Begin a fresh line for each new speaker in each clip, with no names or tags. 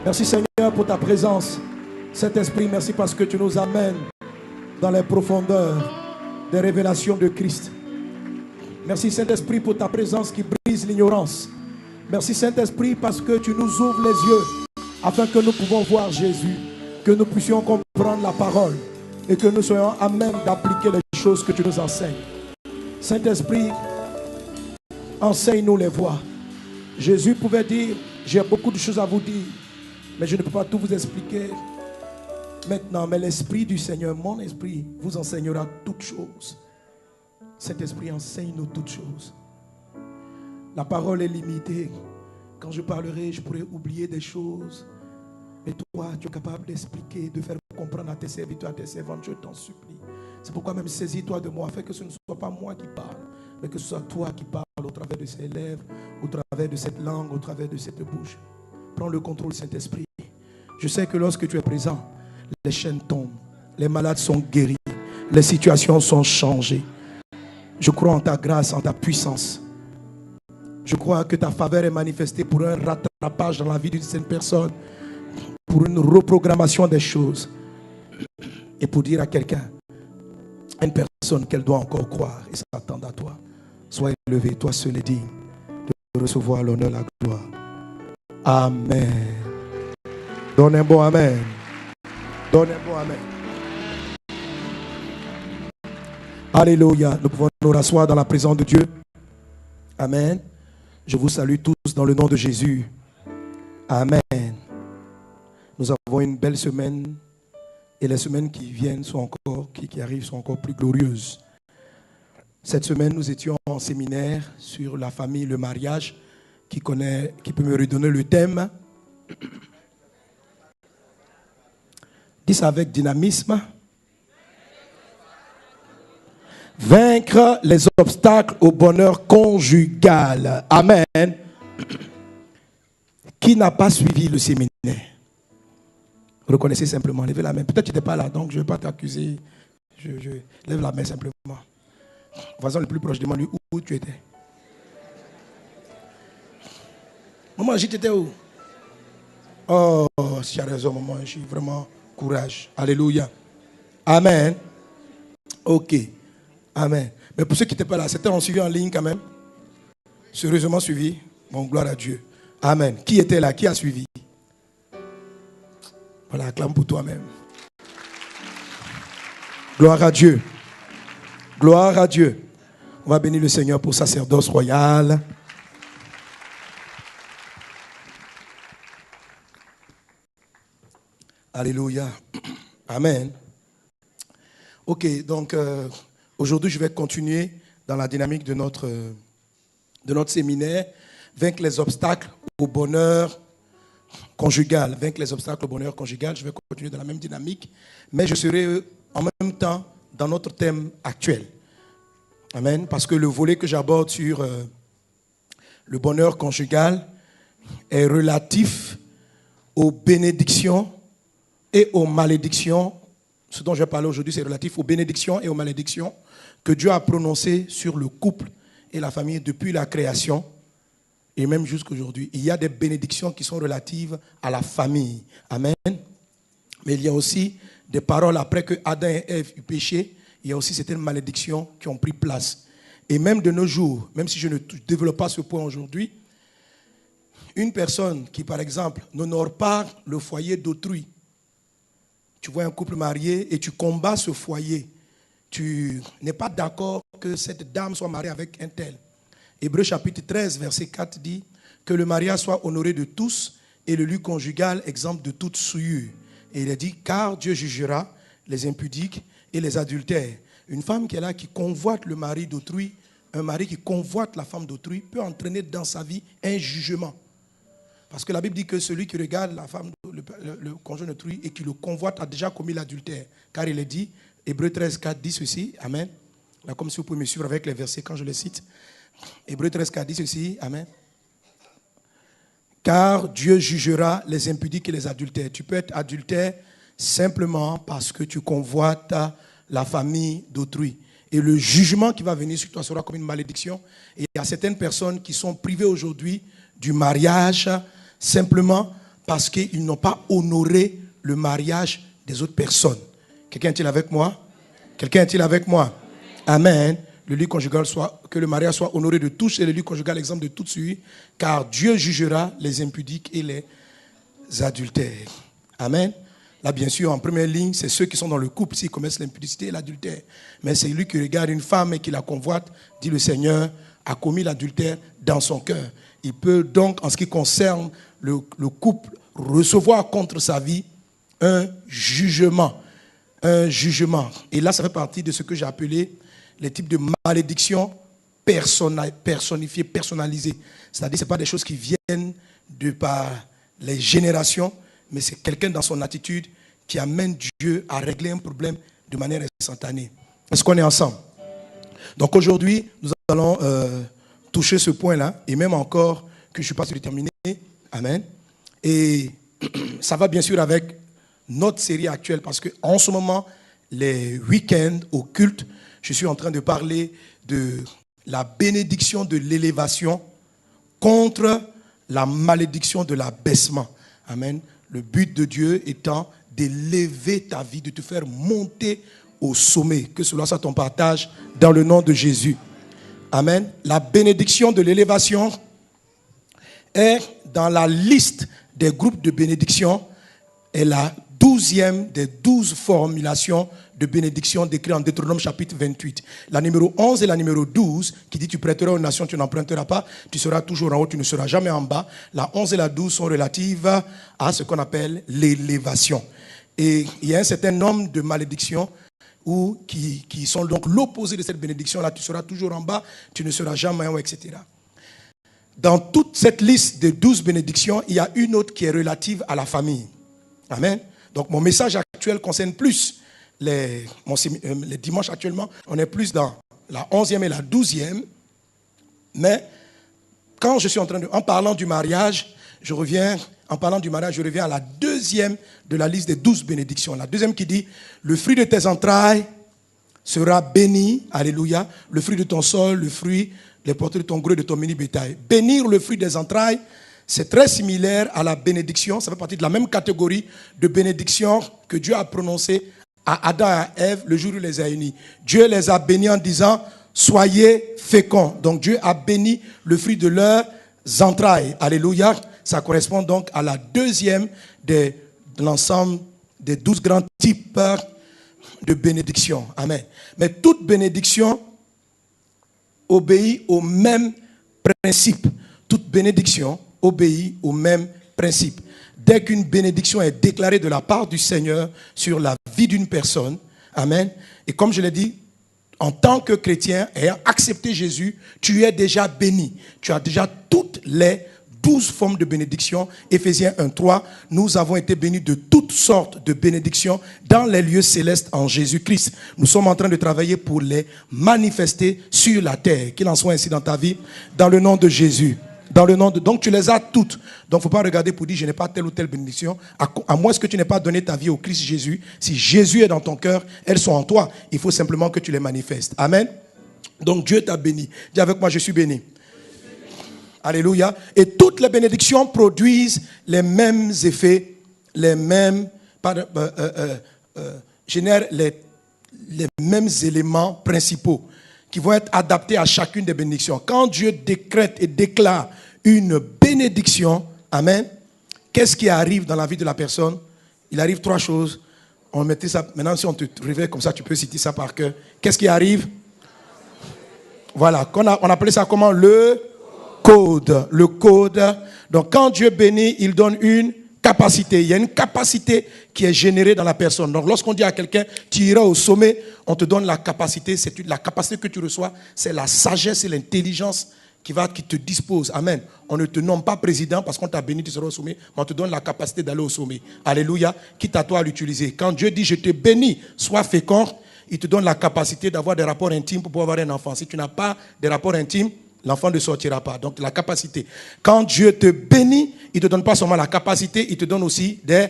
Merci Seigneur pour ta présence. Saint-Esprit, merci parce que tu nous amènes dans les profondeurs des révélations de Christ. Merci Saint-Esprit pour ta présence qui brise l'ignorance. Merci Saint-Esprit parce que tu nous ouvres les yeux afin que nous pouvons voir Jésus, que nous puissions comprendre la parole et que nous soyons à même d'appliquer les choses que tu nous enseignes. Saint-Esprit, enseigne-nous les voies. Jésus pouvait dire, j'ai beaucoup de choses à vous dire, mais je ne peux pas tout vous expliquer maintenant. Mais l'Esprit du Seigneur, mon esprit, vous enseignera toutes choses. Saint-Esprit, enseigne-nous toutes choses. La parole est limitée. Quand je parlerai, je pourrais oublier des choses. Mais toi, tu es capable d'expliquer, de faire comprendre à tes serviteurs, à tes servantes, je t'en supplie. C'est pourquoi même saisis-toi de moi, afin que ce ne soit pas moi qui parle, mais que ce soit toi qui parles au travers de ces lèvres, au travers de cette langue, au travers de cette bouche. Prends le contrôle, Saint-Esprit. Je sais que lorsque tu es présent, les chaînes tombent, les malades sont guéris, les situations sont changées. Je crois en ta grâce, en ta puissance. Je crois que ta faveur est manifestée pour un rattrapage dans la vie d'une certaine personne, pour une reprogrammation des choses et pour dire à quelqu'un, à une personne qu'elle doit encore croire et s'attendre à toi. Sois élevé, toi seul est digne de recevoir l'honneur, la gloire. Amen. Donne un bon amen. Donne un bon amen. Alléluia. Nous pouvons nous rasseoir dans la présence de Dieu. Amen. Je vous salue tous dans le nom de Jésus. Amen. Nous avons une belle semaine et les semaines qui viennent sont encore, qui arrivent sont encore plus glorieuses. Cette semaine, nous étions en séminaire sur la famille, le mariage. Qui peut me redonner le thème? Dis ça avec dynamisme. Vaincre les obstacles au bonheur conjugal. Amen. Qui n'a pas suivi le séminaire? Reconnaissez simplement, levez la main. Peut-être que tu n'étais pas là, donc je ne vais pas t'accuser. Je lève la main simplement. Voisin le plus proche, demande-lui où tu étais. Maman, j'y étais où? Oh, si tu as raison, maman, je suis vraiment courage. Alléluia. Amen. Ok. Amen. Mais pour ceux qui n'étaient pas là, c'était en suivi en ligne quand même? Sérieusement suivi? Bon, gloire à Dieu. Amen. Qui était là? Qui a suivi? Voilà, acclame pour toi-même. Gloire à Dieu. Gloire à Dieu. On va bénir le Seigneur pour sacerdoce royal. Alléluia. Amen. Ok, donc aujourd'hui je vais continuer dans la dynamique de notre séminaire. Vaincre les obstacles au bonheur conjugal. Vaincre les obstacles au bonheur conjugal. Je vais continuer dans la même dynamique, mais je serai en même temps dans notre thème actuel. Amen. Parce que le volet que j'aborde sur le bonheur conjugal est relatif aux bénédictions et aux malédictions. Ce dont je vais parler aujourd'hui, c'est relatif aux bénédictions et aux malédictions que Dieu a prononcées sur le couple et la famille depuis la création et même jusqu'à aujourd'hui. Il y a des bénédictions qui sont relatives à la famille. Amen. Mais il y a aussi des paroles après que Adam et Ève eurent péché. Il y a aussi certaines malédictions qui ont pris place. Et même de nos jours, même si je ne développe pas ce point aujourd'hui, une personne qui, par exemple, n'honore pas le foyer d'autrui, tu vois un couple marié et tu combats ce foyer, tu n'es pas d'accord que cette dame soit mariée avec un tel. Hébreux chapitre 13, verset 4 dit que le mariage soit honoré de tous et le lieu conjugal exempt de toute souillure. Et il est dit, car Dieu jugera les impudiques et les adultères. Une femme qui est là, qui convoite le mari d'autrui, un mari qui convoite la femme d'autrui, peut entraîner dans sa vie un jugement. Parce que la Bible dit que celui qui regarde la femme, le conjoint d'autrui et qui le convoite a déjà commis l'adultère. Car il est dit, Hébreux 13, 4 dit ceci, Amen. Là, comme si vous pouvez me suivre avec les versets quand je les cite. Hébreux 13, 4 dit ceci, Amen. Car Dieu jugera les impudiques et les adultères. Tu peux être adultère simplement parce que tu convoites la famille d'autrui. Et le jugement qui va venir sur toi sera comme une malédiction. Et il y a certaines personnes qui sont privées aujourd'hui du mariage simplement parce qu'ils n'ont pas honoré le mariage des autres personnes. Quelqu'un est-il avec moi? Quelqu'un est-il avec moi? Amen. Le lit conjugal que le mariage soit honoré de tous et le lit conjugal exemple de tout celui, car Dieu jugera les impudiques et les adultères. Amen. Là, bien sûr, en première ligne, c'est ceux qui sont dans le couple, s'ils commettent l'impudicité et l'adultère. Mais c'est lui qui regarde une femme et qui la convoite, dit le Seigneur, a commis l'adultère dans son cœur. Il peut donc, en ce qui concerne le couple, recevoir contre sa vie un jugement. Un jugement. Et là, ça fait partie de ce que j'ai appelé les types de malédictions personnifiées, personnalisées. C'est-à-dire que ce n'est pas des choses qui viennent de par les générations, mais c'est quelqu'un dans son attitude qui amène Dieu à régler un problème de manière instantanée. Est-ce qu'on est ensemble? Donc aujourd'hui, nous allons toucher ce point-là, et même encore que je ne suis pas terminé. Amen. Et ça va bien sûr avec notre série actuelle, parce qu'en ce moment, les week-ends au culte, je suis en train de parler de la bénédiction de l'élévation contre la malédiction de l'abaissement. Amen. Le but de Dieu étant d'élever ta vie, de te faire monter au sommet. Que cela soit ton partage dans le nom de Jésus. Amen. La bénédiction de l'élévation est dans la liste des groupes de bénédiction, est la 12e des 12 formulations de bénédiction décrites en Deutéronome chapitre 28. La numéro 11 et la numéro 12 qui dit tu prêteras aux nations, tu n'emprunteras pas, tu seras toujours en haut, tu ne seras jamais en bas. La 11 et la 12 sont relatives à ce qu'on appelle l'élévation. Et il y a un certain nombre de malédictions qui sont donc l'opposé de cette bénédiction-là. Tu seras toujours en bas, tu ne seras jamais en haut, etc. Dans toute cette liste de 12 bénédictions, il y a une autre qui est relative à la famille. Amen. Donc mon message actuel concerne plus les dimanches actuellement. On est plus dans la 11e et la 12e. Mais quand je suis en parlant du mariage, je reviens à la deuxième de la liste des 12 bénédictions. La deuxième qui dit, le fruit de tes entrailles sera béni. Alléluia. Le fruit de ton sol, le fruit, les portées de ton gros et de ton mini-bétail. Bénir le fruit des entrailles, c'est très similaire à la bénédiction. Ça fait partie de la même catégorie de bénédiction que Dieu a prononcée à Adam et à Ève le jour où il les a unis. Dieu les a bénis en disant, soyez féconds. Donc Dieu a béni le fruit de leurs entrailles. Alléluia. Ça correspond donc à la deuxième de l'ensemble des 12 grands types de bénédiction. Amen. Mais toute bénédiction obéit au même principe. Toute bénédiction obéit au même principe. Dès qu'une bénédiction est déclarée de la part du Seigneur sur la vie d'une personne, amen, et comme je l'ai dit, en tant que chrétien, ayant accepté Jésus, tu es déjà béni. Tu as déjà toutes les 12 formes de bénédiction. Éphésiens 1:3, nous avons été bénis de toutes sortes de bénédictions dans les lieux célestes en Jésus-Christ. Nous sommes en train de travailler pour les manifester sur la terre. Qu'il en soit ainsi dans ta vie, dans le nom de Jésus. Donc tu les as toutes. Donc il ne faut pas regarder pour dire je n'ai pas telle ou telle bénédiction. À moins que tu n'aies pas donné ta vie au Christ Jésus. Si Jésus est dans ton cœur, elles sont en toi. Il faut simplement que tu les manifestes. Amen. Donc Dieu t'a béni. Dis avec moi, je suis béni. Alléluia. Et toutes les bénédictions produisent les mêmes effets, génèrent les mêmes éléments principaux qui vont être adaptés à chacune des bénédictions. Quand Dieu décrète et déclare une bénédiction, amen, qu'est-ce qui arrive dans la vie de la personne? Il arrive 3 choses. On mettait ça, maintenant si on te réveille comme ça, tu peux citer ça par cœur. Qu'est-ce qui arrive? Voilà, on appelait ça comment? Le code. Le code. Donc quand Dieu bénit, il donne une capacité. Il y a une capacité qui est générée dans la personne. Donc lorsqu'on dit à quelqu'un, tu iras au sommet, on te donne la capacité. La capacité que tu reçois, c'est la sagesse et l'intelligence qui te dispose. Amen. On ne te nomme pas président parce qu'on t'a béni, tu seras au sommet, mais on te donne la capacité d'aller au sommet. Alléluia. Quitte à toi à l'utiliser. Quand Dieu dit, je te bénis, sois fécond, il te donne la capacité d'avoir des rapports intimes pour pouvoir avoir un enfant. Si tu n'as pas de rapports intimes, l'enfant ne sortira pas. Donc la capacité. Quand Dieu te bénit, il ne te donne pas seulement la capacité, il te donne aussi des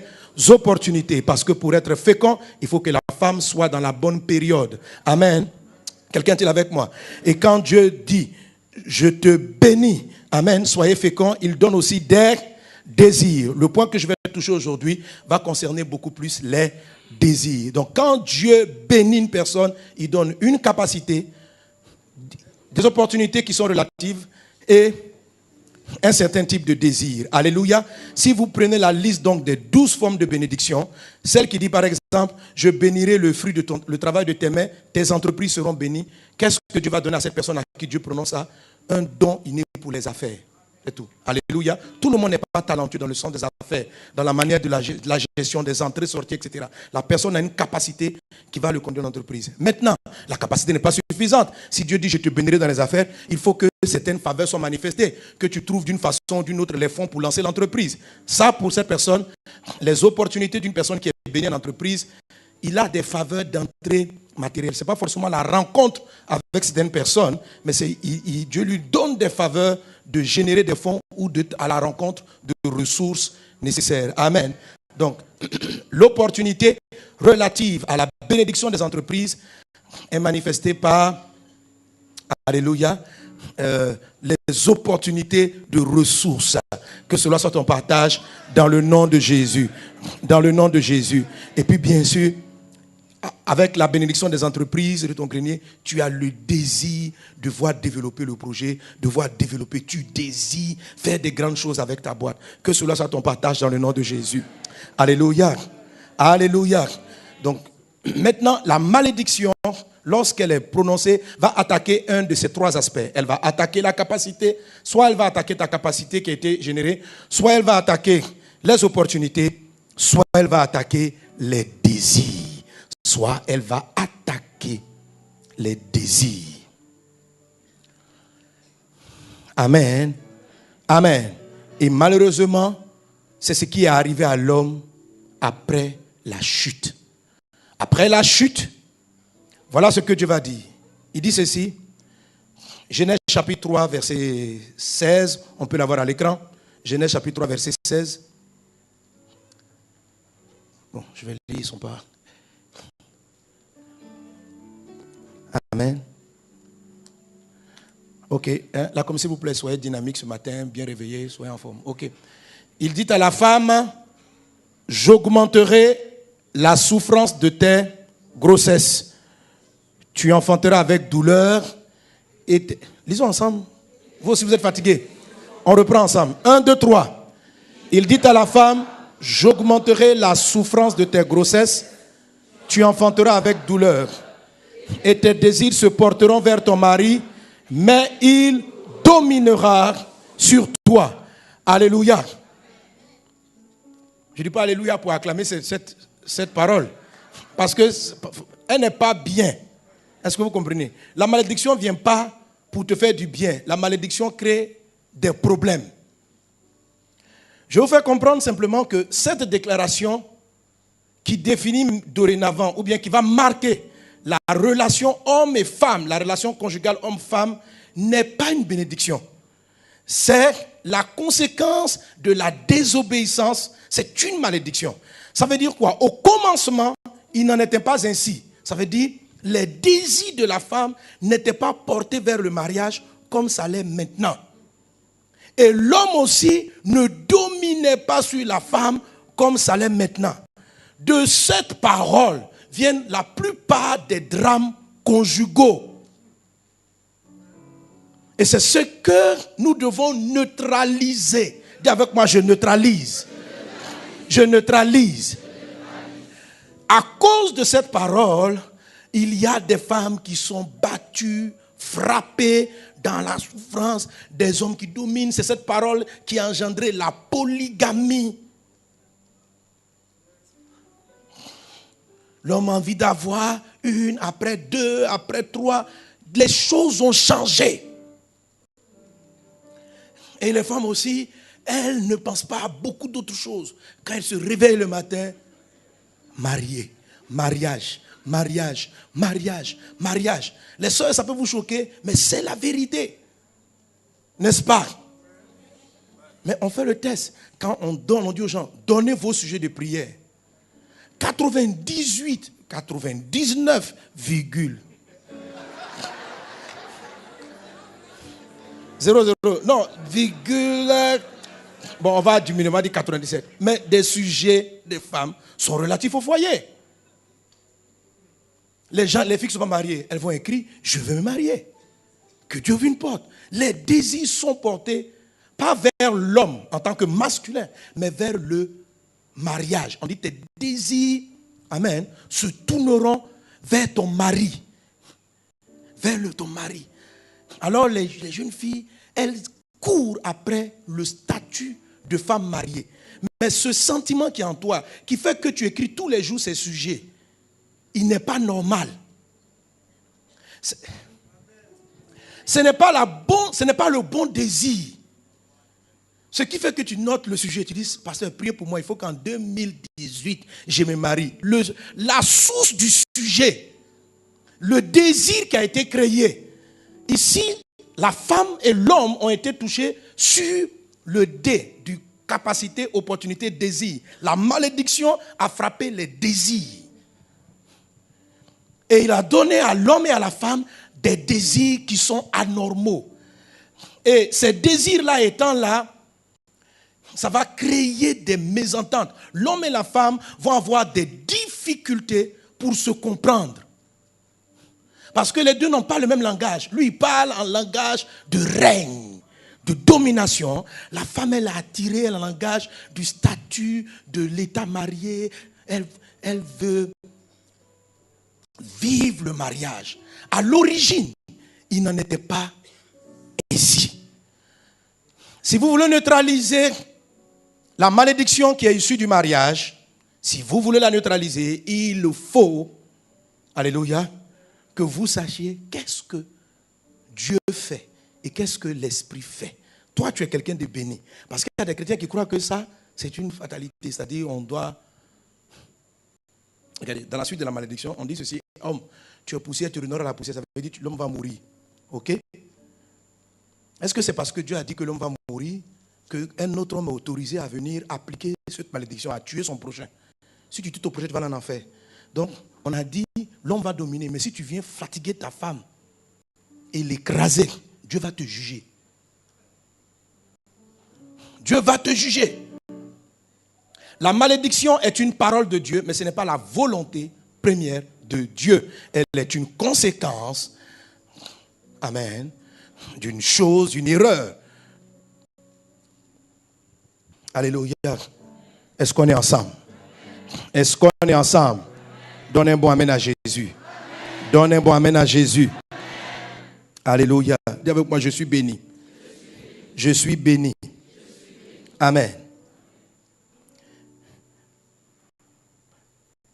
opportunités. Parce que pour être fécond, il faut que la femme soit dans la bonne période. Amen. Quelqu'un est avec moi? Et quand Dieu dit, je te bénis, amen, soyez fécond, il donne aussi des Désir. Le point que je vais toucher aujourd'hui va concerner beaucoup plus les désirs. Donc quand Dieu bénit une personne, il donne une capacité, des opportunités qui sont relatives et un certain type de désir. Alléluia. Si vous prenez la liste donc des 12 formes de bénédiction, celle qui dit par exemple, je bénirai le fruit de le travail de tes mains, tes entreprises seront bénies. Qu'est-ce que Dieu va donner à cette personne à qui Dieu prononce ça? Un don inné pour les affaires. C'est tout. Alléluia. Tout le monde n'est pas talentueux dans le sens des affaires, dans la manière de la gestion des entrées, sorties, etc. La personne a une capacité qui va le conduire dans l'entreprise. Maintenant, la capacité n'est pas suffisante. Si Dieu dit je te bénirai dans les affaires, il faut que certaines faveurs soient manifestées, que tu trouves d'une façon ou d'une autre les fonds pour lancer l'entreprise. Ça, pour cette personne, les opportunités d'une personne qui est bénie en entreprise, il a des faveurs d'entrée matérielle. Ce n'est pas forcément la rencontre avec certaines personnes, mais Dieu lui donne des faveurs de générer des fonds ou à la rencontre de ressources nécessaires. Amen. Donc, l'opportunité relative à la bénédiction des entreprises est manifestée par, alléluia, les opportunités de ressources. Que cela soit ton partage dans le nom de Jésus. Dans le nom de Jésus. Et puis, bien sûr, avec la bénédiction des entreprises de ton grenier, tu as le désir de voir développer le projet, de voir développer, tu désires faire des grandes choses avec ta boîte. Que cela soit ton partage dans le nom de Jésus. Alléluia. Alléluia. Donc, maintenant, la malédiction, lorsqu'elle est prononcée, va attaquer un de ces trois aspects. Elle va attaquer la capacité, soit elle va attaquer ta capacité qui a été générée, soit elle va attaquer les opportunités, soit elle va attaquer les désirs. Soit elle va attaquer les désirs. Amen. Amen. Et malheureusement, c'est ce qui est arrivé à l'homme après la chute. Après la chute, voilà ce que Dieu va dire. Il dit ceci. Genèse chapitre 3, verset 16. On peut l'avoir à l'écran. Genèse chapitre 3, verset 16. Bon, je vais lire, ils ne sont pas... Amen. Ok. Là, comme s'il vous plaît, soyez dynamique ce matin, bien réveillés, soyez en forme. Ok. Il dit à la femme, j'augmenterai la souffrance de tes grossesses. Tu enfanteras avec douleur. Lisons ensemble. Vous aussi, vous êtes fatigués. On reprend ensemble. 1, 2, 3. Il dit à la femme, j'augmenterai la souffrance de tes grossesses. Tu enfanteras avec douleur. Et tes désirs se porteront vers ton mari, mais il dominera sur toi. Alléluia. Je ne dis pas alléluia pour acclamer cette parole, parce qu'elle n'est pas bien. Est-ce que vous comprenez? La malédiction ne vient pas pour te faire du bien. La malédiction crée des problèmes. Je vous fais comprendre simplement que cette déclaration qui définit dorénavant, ou bien qui va marquer la relation homme et femme, la relation conjugale homme-femme, n'est pas une bénédiction. C'est la conséquence de la désobéissance. C'est une malédiction. Ça veut dire quoi? Au commencement, il n'en était pas ainsi. Ça veut dire les désirs de la femme n'étaient pas portés vers le mariage comme ça l'est maintenant. Et l'homme aussi ne dominait pas sur la femme comme ça l'est maintenant. De cette parole viennent la plupart des drames conjugaux. Et c'est ce que nous devons neutraliser. Dis avec moi, je neutralise. Je neutralise. À cause de cette parole, il y a des femmes qui sont battues, frappées dans la souffrance, des hommes qui dominent. C'est cette parole qui a engendré la polygamie. L'homme a envie d'avoir une, après deux, après trois. Les choses ont changé. Et les femmes aussi, elles ne pensent pas à beaucoup d'autres choses. Quand elles se réveillent le matin, mariées, mariage, mariage, mariage, mariage. Les sœurs, ça peut vous choquer, mais c'est la vérité. N'est-ce pas? Mais on fait le test. Quand on donne, on dit aux gens, donnez vos sujets de prière. 98, 99, virgule. 0, non, virgule Bon, on va diminuer, on va dire 97. Mais des sujets des femmes sont relatifs au foyer. Les filles qui ne sont pas mariées, elles vont écrire « Je veux me marier ». Que Dieu ouvre une porte. Les désirs sont portés pas vers l'homme en tant que masculin, mais vers le mariage. On dit tes désirs, amen, se tourneront vers ton mari. Vers ton mari. Alors les jeunes filles, elles courent après le statut de femme mariée. Mais ce sentiment qui est en toi, qui fait que tu écris tous les jours ces sujets, il n'est pas normal. Ce n'est pas le bon désir. Ce qui fait que tu notes le sujet, tu dis, pasteur, priez pour moi, il faut qu'en 2018, je me marie. La source du sujet, le désir qui a été créé. Ici, la femme et l'homme ont été touchés sur le dé du capacité, opportunité, désir. La malédiction a frappé les désirs. Et il a donné à l'homme et à la femme des désirs qui sont anormaux. Et ces désirs-là étant là, ça va créer des mésententes. L'homme et la femme vont avoir des difficultés pour se comprendre. Parce que les deux n'ont pas le même langage. Lui, il parle en langage de règne, de domination. La femme, elle a attiré le langage du statut, de l'état marié. Elle veut vivre le mariage. À l'origine, il n'en était pas ainsi. Si vous voulez neutraliser la malédiction qui est issue du mariage, si vous voulez la neutraliser, il faut, alléluia, que vous sachiez qu'est-ce que Dieu fait et qu'est-ce que l'Esprit fait. Toi, tu es quelqu'un de béni. Parce qu'il y a des chrétiens qui croient que ça, c'est une fatalité. C'est-à-dire, on doit... Regardez, dans la suite de la malédiction, on dit ceci, homme, tu es poussière, tu renonces à la poussière, ça veut dire que l'homme va mourir. Ok? Est-ce que c'est parce que Dieu a dit que l'homme va mourir qu'un autre homme est autorisé à venir appliquer cette malédiction, à tuer son prochain? Si tu tues ton prochain, tu vas aller en enfer. Donc, on a dit, l'homme va dominer, mais si tu viens fatiguer ta femme et l'écraser, Dieu va te juger. Dieu va te juger. La malédiction est une parole de Dieu, mais ce n'est pas la volonté première de Dieu. Elle est une conséquence, amen, d'une chose, d'une erreur. Alléluia. Est-ce qu'on est ensemble? Est-ce qu'on est ensemble? Donne un bon amen à Jésus. Donne un bon amen à Jésus. Alléluia. Dis avec moi, je suis béni. Je suis béni. Amen.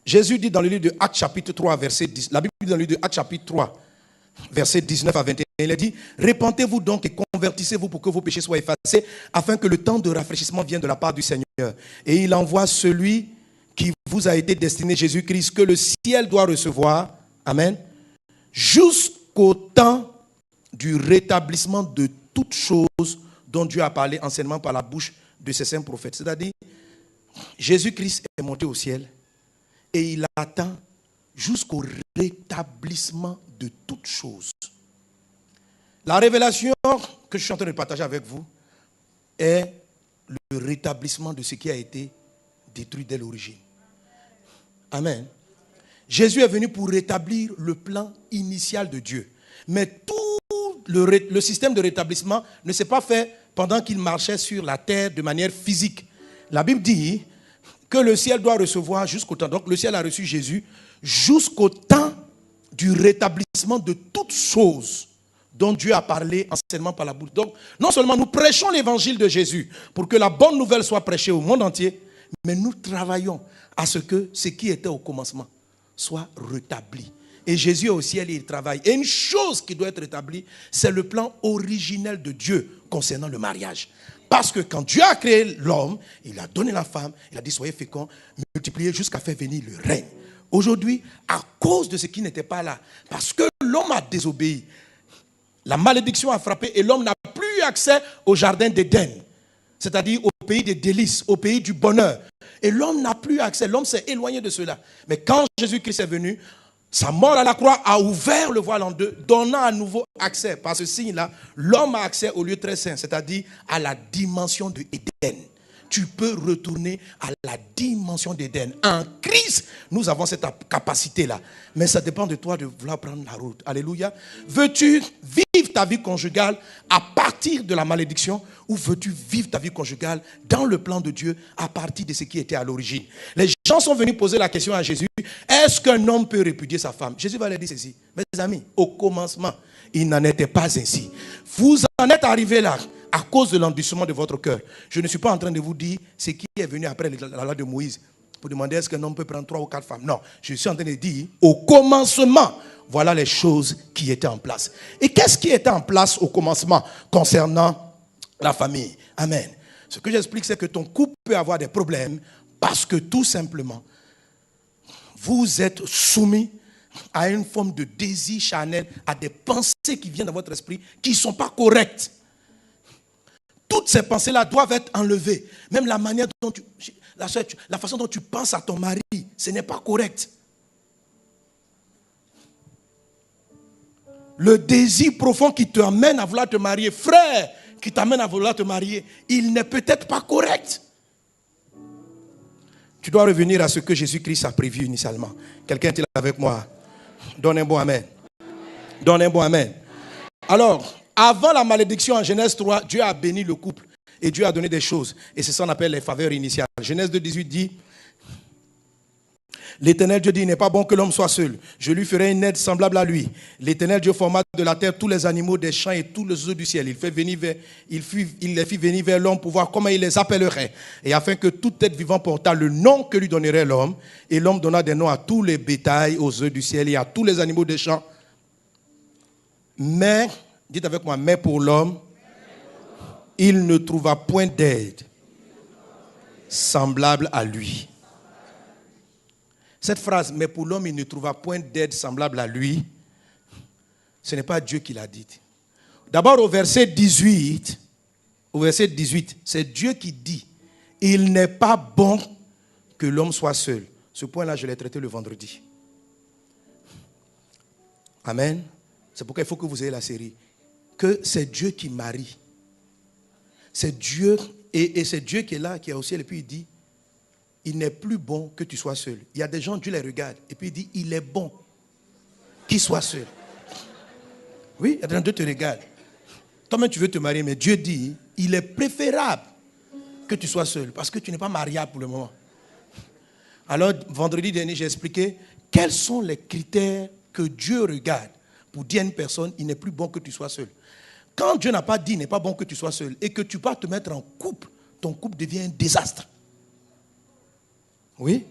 Jésus dit dans le livre de Actes chapitre 3, verset 10. La Bible dit dans le livre de Actes chapitre 3, verset 19 à 21. Il a dit, répentez-vous donc et convertissez-vous pour que vos péchés soient effacés, afin que le temps de rafraîchissement vienne de la part du Seigneur. Et il envoie celui qui vous a été destiné, Jésus-Christ, que le ciel doit recevoir, amen, jusqu'au temps du rétablissement de toutes choses dont Dieu a parlé anciennement par la bouche de ses saints prophètes. C'est-à-dire, Jésus-Christ est monté au ciel et il attend jusqu'au rétablissement de toutes choses. La révélation que je suis en train de partager avec vous est le rétablissement de ce qui a été détruit dès l'origine. Amen. Jésus est venu pour rétablir le plan initial de Dieu. Mais tout le système de rétablissement ne s'est pas fait pendant qu'il marchait sur la terre de manière physique. La Bible dit que le ciel doit recevoir jusqu'au temps. Donc le ciel a reçu Jésus jusqu'au temps du rétablissement de toutes choses dont Dieu a parlé anciennement par la bouche. Donc non seulement nous prêchons l'évangile de Jésus pour que la bonne nouvelle soit prêchée au monde entier, mais nous travaillons à ce que ce qui était au commencement soit rétabli. Et Jésus est au ciel et il travaille. Et une chose qui doit être rétablie, c'est le plan originel de Dieu concernant le mariage. Parce que quand Dieu a créé l'homme, il a donné la femme, il a dit soyez féconds, multipliez jusqu'à faire venir le règne. Aujourd'hui, à cause de ce qui n'était pas là, parce que l'homme a désobéi, la malédiction a frappé et l'homme n'a plus eu accès au jardin d'Éden. C'est-à-dire au pays des délices, au pays du bonheur. Et l'homme n'a plus accès, l'homme s'est éloigné de cela. Mais quand Jésus-Christ est venu, Sa mort à la croix a ouvert le voile en deux, donnant à nouveau accès. Par ce signe-là, l'homme a accès au lieu très saint, c'est-à-dire à la dimension de Éden. Tu peux retourner à la dimension d'Éden. En Christ, nous avons cette capacité-là. Mais ça dépend de toi de vouloir prendre la route. Alléluia. Veux-tu vivre ta vie conjugale à partir de la malédiction ou veux-tu vivre ta vie conjugale dans le plan de Dieu à partir de ce qui était à l'origine? Les gens sont venus poser la question à Jésus. Est-ce qu'un homme peut répudier sa femme? Jésus va leur dire ceci. Mes amis, au commencement, il n'en était pas ainsi. Vous en êtes arrivés là à cause de l'endurcissement de votre cœur. Je ne suis pas en train de vous dire ce qui est venu après la loi de Moïse pour demander est-ce qu'un homme peut prendre 3 ou 4 femmes. Non, je suis en train de dire au commencement, voilà les choses qui étaient en place. Et qu'est-ce qui était en place au commencement concernant la famille? Amen. Ce que j'explique, c'est que ton couple peut avoir des problèmes parce que tout simplement, vous êtes soumis à une forme de désir charnel, à des pensées qui viennent dans votre esprit qui ne sont pas correctes. Toutes ces pensées-là doivent être enlevées. Même la manière dont la façon dont tu penses à ton mari, ce n'est pas correct. Le désir profond qui t'amène à vouloir te marier, frère, qui t'amène à vouloir te marier, il n'est peut-être pas correct. Tu dois revenir à ce que Jésus-Christ a prévu initialement. Quelqu'un est avec moi? Donne un bon amen. Donne un bon amen. Alors, avant la malédiction en Genèse 3, Dieu a béni le couple et Dieu a donné des choses. Et c'est ça qu'on appelle les faveurs initiales. Genèse 2:18 dit, l'Éternel Dieu dit, il n'est pas bon que l'homme soit seul. Je lui ferai une aide semblable à lui. L'Éternel Dieu forma de la terre tous les animaux des champs et tous les oiseaux du ciel. Il les fit venir vers l'homme pour voir comment il les appellerait. Et afin que toute être vivant portât le nom que lui donnerait l'homme. Et l'homme donna des noms à tous les bétails, aux oiseaux du ciel et à tous les animaux des champs. Mais, dites avec moi, mais pour l'homme, il ne trouva point d'aide semblable à lui. Cette phrase, mais pour l'homme, il ne trouva point d'aide semblable à lui, ce n'est pas Dieu qui l'a dit. D'abord au verset 18, c'est Dieu qui dit, il n'est pas bon que l'homme soit seul. Ce point-là, je l'ai traité le vendredi. Amen. C'est pourquoi il faut que vous ayez la série. Que c'est Dieu qui marie. C'est Dieu, et c'est Dieu qui est là, qui est au ciel, et puis il dit, il n'est plus bon que tu sois seul. Il y a des gens, Dieu les regarde, et puis il dit, il est bon qu'il soit seul. Oui, il y a des gens, Dieu te regarde. Toi-même, tu veux te marier, mais Dieu dit, il est préférable que tu sois seul, parce que tu n'es pas mariable pour le moment. Alors, vendredi dernier, j'ai expliqué quels sont les critères que Dieu regarde pour dire à une personne, il n'est plus bon que tu sois seul. Quand Dieu n'a pas dit, il n'est pas bon que tu sois seul, et que tu vas te mettre en couple, ton couple devient un désastre. Oui.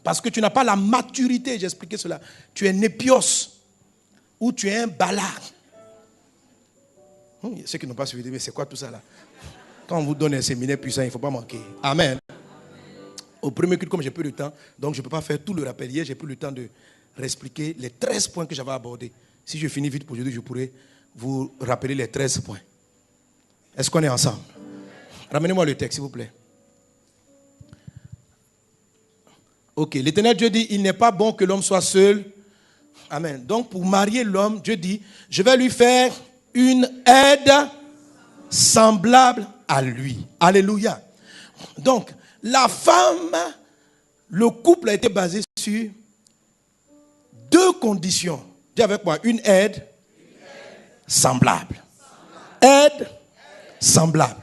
Parce que tu n'as pas la maturité, j'ai expliqué cela. Tu es népios, ou tu es un balard. Ceux qui n'ont pas suivi, mais c'est quoi tout ça là? Quand on vous donne un séminaire puissant, il ne faut pas manquer. Amen. Au premier culte, comme j'ai peu de temps, donc je ne peux pas faire tout le rappel. Hier, j'ai plus le temps de réexpliquer les 13 points que j'avais abordés. Si je finis vite pour aujourd'hui, je pourrais vous rappeler les 13 points. Est-ce qu'on est ensemble? Ramenez-moi le texte, s'il vous plaît. Ok, l'Éternel Dieu dit, il n'est pas bon que l'homme soit seul. Amen. Donc, pour marier l'homme, Dieu dit, je vais lui faire une aide semblable à lui. Alléluia. Donc, la femme, le couple a été basé sur 2 conditions. Dis avec moi, une aide semblable. Aide semblable.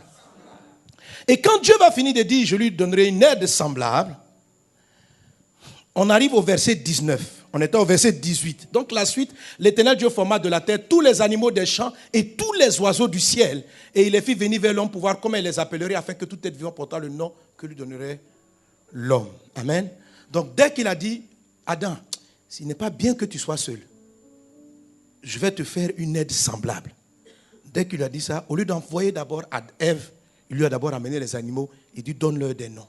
Et quand Dieu va finir de dire, je lui donnerai une aide semblable, on arrive au verset 19. On était au verset 18. Donc la suite, l'Éternel Dieu forma de la terre tous les animaux des champs et tous les oiseaux du ciel. Et il les fit venir vers l'homme pour voir comment il les appellerait afin que tout être vivant portant le nom que lui donnerait l'homme. Amen. Donc dès qu'il a dit, Adam, s'il n'est pas bien que tu sois seul, je vais te faire une aide semblable. Dès qu'il a dit ça, au lieu d'envoyer d'abord à Ève, il lui a d'abord amené les animaux et dit, donne-leur des noms.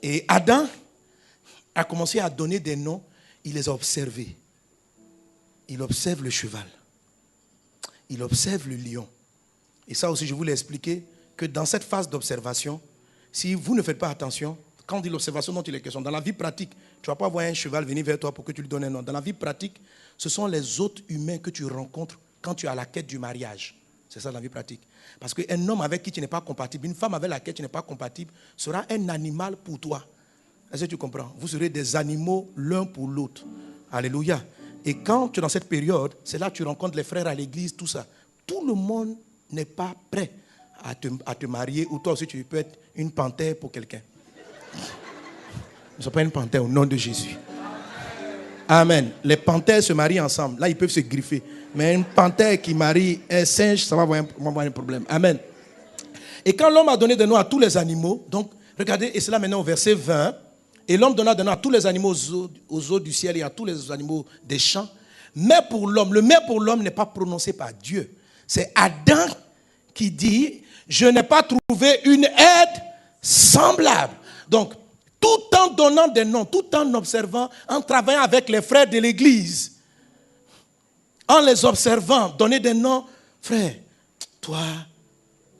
Et Adam a commencé à donner des noms, il les a observés. Il observe le cheval. Il observe le lion. Et ça aussi, je voulais expliquer que dans cette phase d'observation, si vous ne faites pas attention, quand on dit l'observation dont il est question, dans la vie pratique, tu ne vas pas voir un cheval venir vers toi pour que tu lui donnes un nom. Dans la vie pratique, ce sont les autres humains que tu rencontres quand tu es à la quête du mariage. C'est ça la vie pratique. Parce qu'un homme avec qui tu n'es pas compatible, une femme avec laquelle tu n'es pas compatible, sera un animal pour toi. Est-ce que tu comprends? Vous serez des animaux l'un pour l'autre. Alléluia. Et quand tu es dans cette période, c'est là que tu rencontres les frères à l'église, tout ça. Tout le monde n'est pas prêt à te marier, ou toi aussi tu peux être une panthère pour quelqu'un. Ne sois pas une panthère au nom de Jésus. Amen. Les panthères se marient ensemble. Là, ils peuvent se griffer. Mais une panthère qui marie un singe, ça va avoir un problème. Amen. Et quand l'homme a donné des noms à tous les animaux, donc, regardez, et c'est là maintenant au verset 20, et l'homme donna des noms à tous les animaux aux eaux du ciel et à tous les animaux des champs. Mais pour l'homme, le mais pour l'homme n'est pas prononcé par Dieu. C'est Adam qui dit, je n'ai pas trouvé une aide semblable. Donc, tout en donnant des noms, tout en observant, en travaillant avec les frères de l'église, en les observant, donner des noms, frère, toi,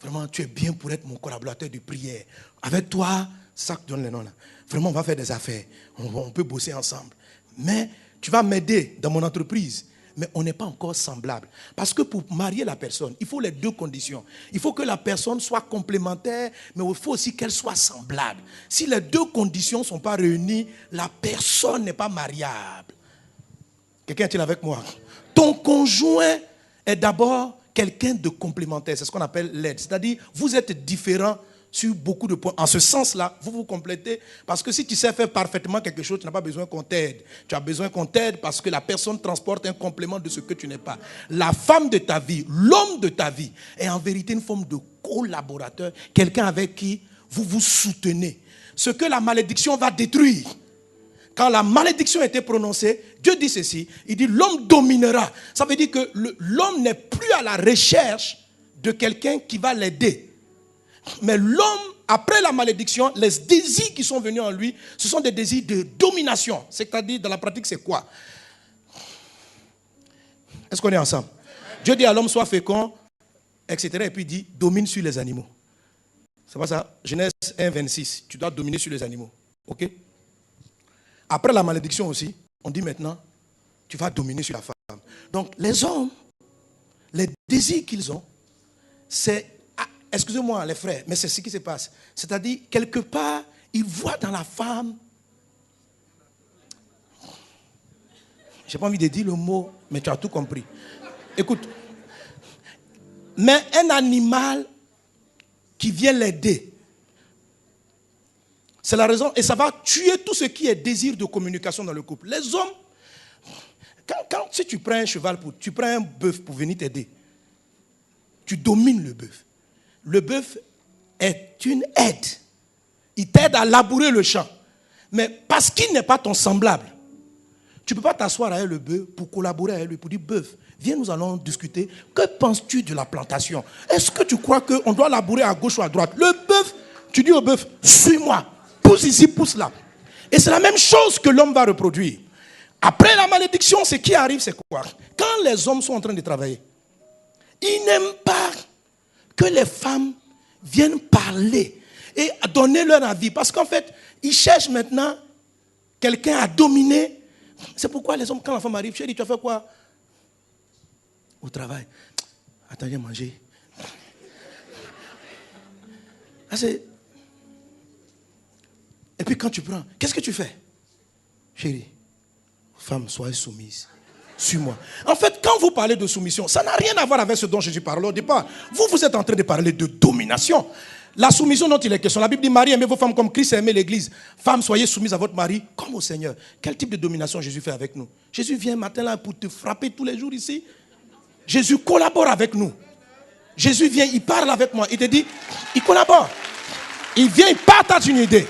vraiment, tu es bien pour être mon collaborateur de prière. Avec toi, ça que donne les noms là. Vraiment, on va faire des affaires. On peut bosser ensemble. Mais tu vas m'aider dans mon entreprise. Mais on n'est pas encore semblable. Parce que pour marier la personne, il faut les deux conditions. Il faut que la personne soit complémentaire, mais il faut aussi qu'elle soit semblable. Si les deux conditions ne sont pas réunies, la personne n'est pas mariable. Quelqu'un est-il avec moi? Ton conjoint est d'abord quelqu'un de complémentaire. C'est ce qu'on appelle l'aide. C'est-à-dire, vous êtes différents sur beaucoup de points. En ce sens-là, vous vous complétez. Parce que si tu sais faire parfaitement quelque chose, tu n'as pas besoin qu'on t'aide. Tu as besoin qu'on t'aide parce que la personne transporte un complément de ce que tu n'es pas. La femme de ta vie, l'homme de ta vie, est en vérité une forme de collaborateur. Quelqu'un avec qui vous vous soutenez. Ce que la malédiction va détruire. Quand la malédiction a été prononcée, Dieu dit ceci, il dit l'homme dominera. Ça veut dire que l'homme n'est plus à la recherche de quelqu'un qui va l'aider. Mais l'homme, après la malédiction, les désirs qui sont venus en lui, ce sont des désirs de domination. C'est-à-dire, dans la pratique, c'est quoi? Est-ce qu'on est ensemble? Dieu dit à l'homme, sois fécond, etc. Et puis il dit, domine sur les animaux. C'est pas ça? Genèse 1, 26. Tu dois dominer sur les animaux. Ok? Après la malédiction aussi, on dit maintenant, tu vas dominer sur la femme. Donc, les hommes, les désirs qu'ils ont, c'est... Excusez-moi les frères, mais c'est ce qui se passe. C'est-à-dire, quelque part, ils voient dans la femme... Je n'ai pas envie de dire le mot, mais tu as tout compris. Écoute, mais un animal qui vient l'aider, c'est la raison, et ça va tuer tout ce qui est désir de communication dans le couple. Les hommes, si tu prends un cheval, tu prends un bœuf pour venir t'aider, tu domines le bœuf. Le bœuf est une aide. Il t'aide à labourer le champ. Mais parce qu'il n'est pas ton semblable, tu ne peux pas t'asseoir avec le bœuf pour collaborer avec lui, pour dire, bœuf, viens, nous allons discuter. Que penses-tu de la plantation? Est-ce que tu crois qu'on doit labourer à gauche ou à droite? Le bœuf, tu dis au bœuf, suis-moi, pousse ici, pousse là. Et c'est la même chose que l'homme va reproduire. Après la malédiction, ce qui arrive, c'est quoi? Quand les hommes sont en train de travailler, ils n'aiment pas que les femmes viennent parler et donner leur avis. Parce qu'en fait, ils cherchent maintenant quelqu'un à dominer. C'est pourquoi les hommes, quand la femme arrive, chérie, tu as fait quoi? Au travail. Attends, j'ai mangé. Et puis quand tu prends, qu'est-ce que tu fais? Chérie, femme, sois soumise. Suis-moi. En fait, quand vous parlez de soumission, ça n'a rien à voir avec ce dont Jésus parlait au départ. Vous êtes en train de parler de domination. La soumission dont il est question. La Bible dit, Marie, aimez vos femmes comme Christ a aimé l'Église. Femmes, soyez soumises à votre mari comme au Seigneur. Quel type de domination Jésus fait avec nous? Jésus vient matin là pour te frapper tous les jours ici. Jésus collabore avec nous. Jésus vient, il parle avec moi. Il te dit, il collabore. Il vient, il partage une idée.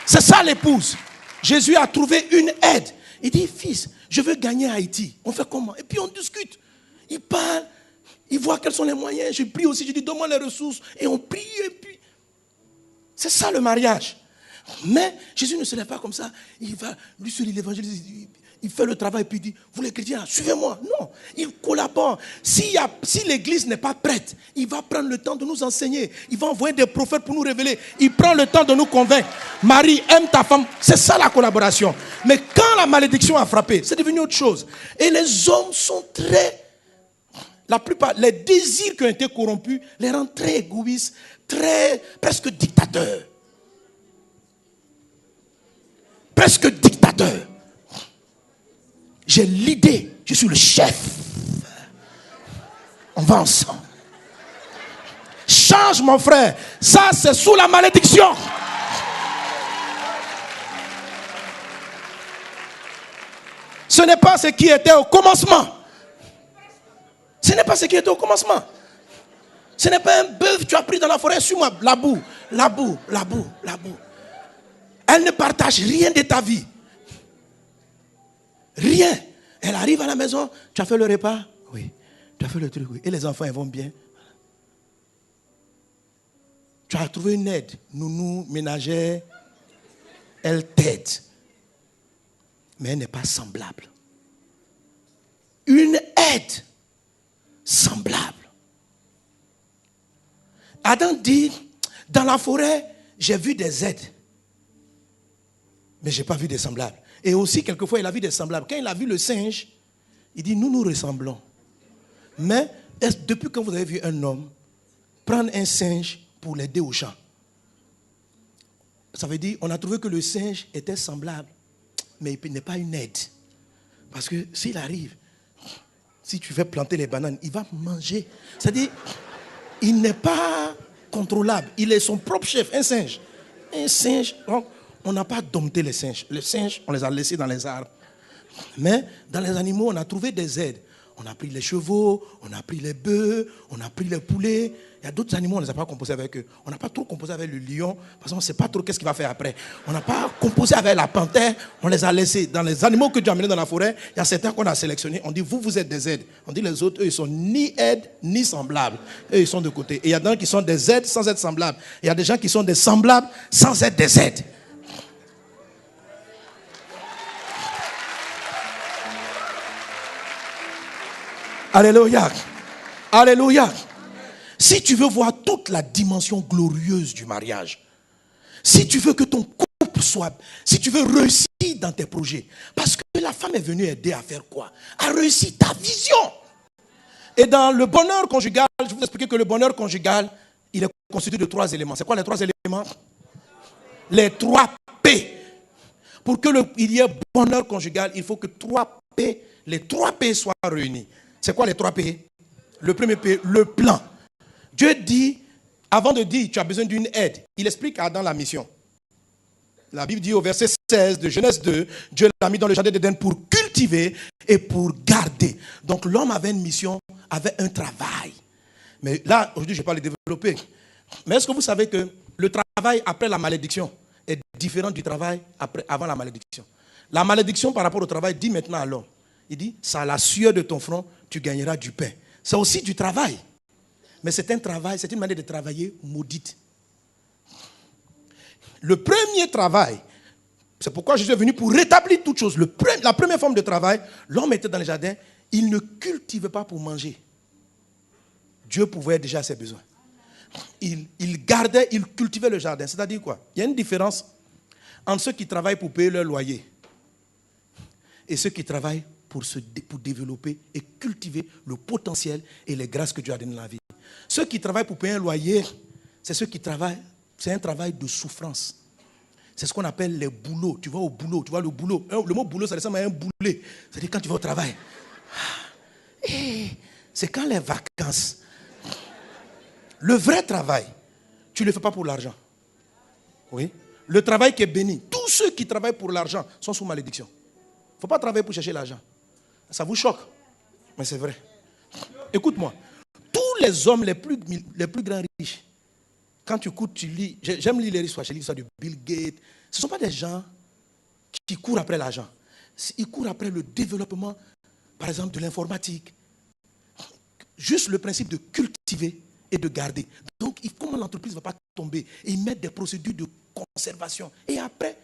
C'est ça l'épouse. Jésus a trouvé une aide. Il dit, fils, je veux gagner Haïti. On fait comment? Et puis on discute. Il parle, il voit quels sont les moyens. Je prie aussi, je dis, donne-moi les ressources. Et on prie, et puis... C'est ça le mariage. Mais Jésus ne se lève pas comme ça. Il va, lui seul, il évangélise, il fait le travail, puis il dit, vous les chrétiens, suivez-moi. Non, il collabore. Si l'église n'est pas prête, il va prendre le temps de nous enseigner. Il va envoyer des prophètes pour nous révéler. Il prend le temps de nous convaincre. Marie, aime ta femme. C'est ça la collaboration. Mais quand la malédiction a frappé, c'est devenu autre chose. Et les hommes sont très... La plupart, les désirs qui ont été corrompus les rendent très égoïstes, presque dictateurs. Presque dictateur. J'ai l'idée, je suis le chef. On va ensemble. Change mon frère. Ça c'est sous la malédiction. Ce n'est pas ce qui était au commencement. Ce n'est pas ce qui était au commencement. Ce n'est pas un bœuf, tu as pris dans la forêt, suis-moi, la boue. Elle ne partage rien de ta vie. Rien. Elle arrive à la maison, tu as fait le repas? Oui. Tu as fait le truc? Oui. Et les enfants, ils vont bien? Tu as trouvé une aide, nounou, ménagère, elle t'aide. Mais elle n'est pas semblable. Une aide semblable. Adam dit, dans la forêt, j'ai vu des aides. Mais je n'ai pas vu des semblables. Et aussi, quelquefois, il a vu des semblables. Quand il a vu le singe, il dit, nous nous ressemblons. Mais, depuis que vous avez vu un homme prendre un singe pour l'aider au champ, ça veut dire, on a trouvé que le singe était semblable, mais il n'est pas une aide. Parce que s'il arrive, si tu fais planter les bananes, il va manger. C'est-à-dire, il n'est pas contrôlable. Il est son propre chef, un singe. Un singe, donc, on n'a pas dompté les singes. Les singes, on les a laissés dans les arbres. Mais dans les animaux, on a trouvé des aides. On a pris les chevaux, on a pris les bœufs, on a pris les poulets. Il y a d'autres animaux, on ne les a pas composés avec eux. On n'a pas trop composé avec le lion, parce qu'on ne sait pas trop qu'est-ce qu'il va faire après. On n'a pas composé avec la panthère, on les a laissés. Dans les animaux que Dieu a amenés dans la forêt, il y a certains qu'on a sélectionnés. On dit, vous êtes des aides. On dit, les autres, eux, ils sont ni aides, ni semblables. Eux, ils sont de côté. Et il y a des gens qui sont des aides sans être semblables. Il y a des gens qui sont des semblables sans être des aides. Alléluia. Alléluia. Si tu veux voir toute la dimension glorieuse du mariage, si tu veux que ton couple soit, si tu veux réussir dans tes projets, parce que la femme est venue aider à faire quoi? À réussir ta vision. Et dans le bonheur conjugal, je vais vous expliquer que le bonheur conjugal, il est constitué de 3 éléments. C'est quoi les 3 éléments? Les 3 P. Pour que il y ait bonheur conjugal, il faut que les 3 P soient réunis. C'est quoi les 3 P? Le premier P, le plan. Dieu dit, avant de dire tu as besoin d'une aide, il explique à Adam la mission. La Bible dit au verset 16 de Genèse 2, Dieu l'a mis dans le jardin d'Éden pour cultiver et pour garder. Donc l'homme avait une mission, avait un travail. Mais là, aujourd'hui, je ne vais pas le développer. Mais est-ce que vous savez que le travail après la malédiction est différent du travail avant la malédiction? La malédiction par rapport au travail dit maintenant à l'homme, il dit, c'est à la sueur de ton front, tu gagneras du pain. C'est aussi du travail. Mais c'est un travail, c'est une manière de travailler maudite. Le premier travail, c'est pourquoi je suis venu pour rétablir toute chose. La première forme de travail, l'homme était dans le jardin, il ne cultivait pas pour manger. Dieu pouvait déjà ses besoins. Il gardait, il cultivait le jardin. C'est-à-dire quoi? Il y a une différence entre ceux qui travaillent pour payer leur loyer et ceux qui travaillent pour développer et cultiver le potentiel et les grâces que Dieu a données dans la vie. Ceux qui travaillent pour payer un loyer, c'est ceux qui travaillent, c'est un travail de souffrance. C'est ce qu'on appelle les boulots. Tu vas au boulot, tu vois le boulot. Le mot boulot, ça ressemble à un boulet. C'est-à-dire quand tu vas au travail. C'est quand les vacances. Le vrai travail, tu ne le fais pas pour l'argent. Oui. Le travail qui est béni. Tous ceux qui travaillent pour l'argent sont sous malédiction. Il ne faut pas travailler pour chercher l'argent. Ça vous choque, mais c'est vrai. Écoute-moi. Tous les hommes les plus grands riches, quand tu écoutes, tu lis, j'aime lire les histoires, je lis l'histoire de Bill Gates. Ce ne sont pas des gens qui courent après l'argent. Ils courent après le développement, par exemple, de l'informatique. Juste le principe de cultiver et de garder. Donc, comment l'entreprise ne va pas tomber? Et ils mettent des procédures de conservation. Et après,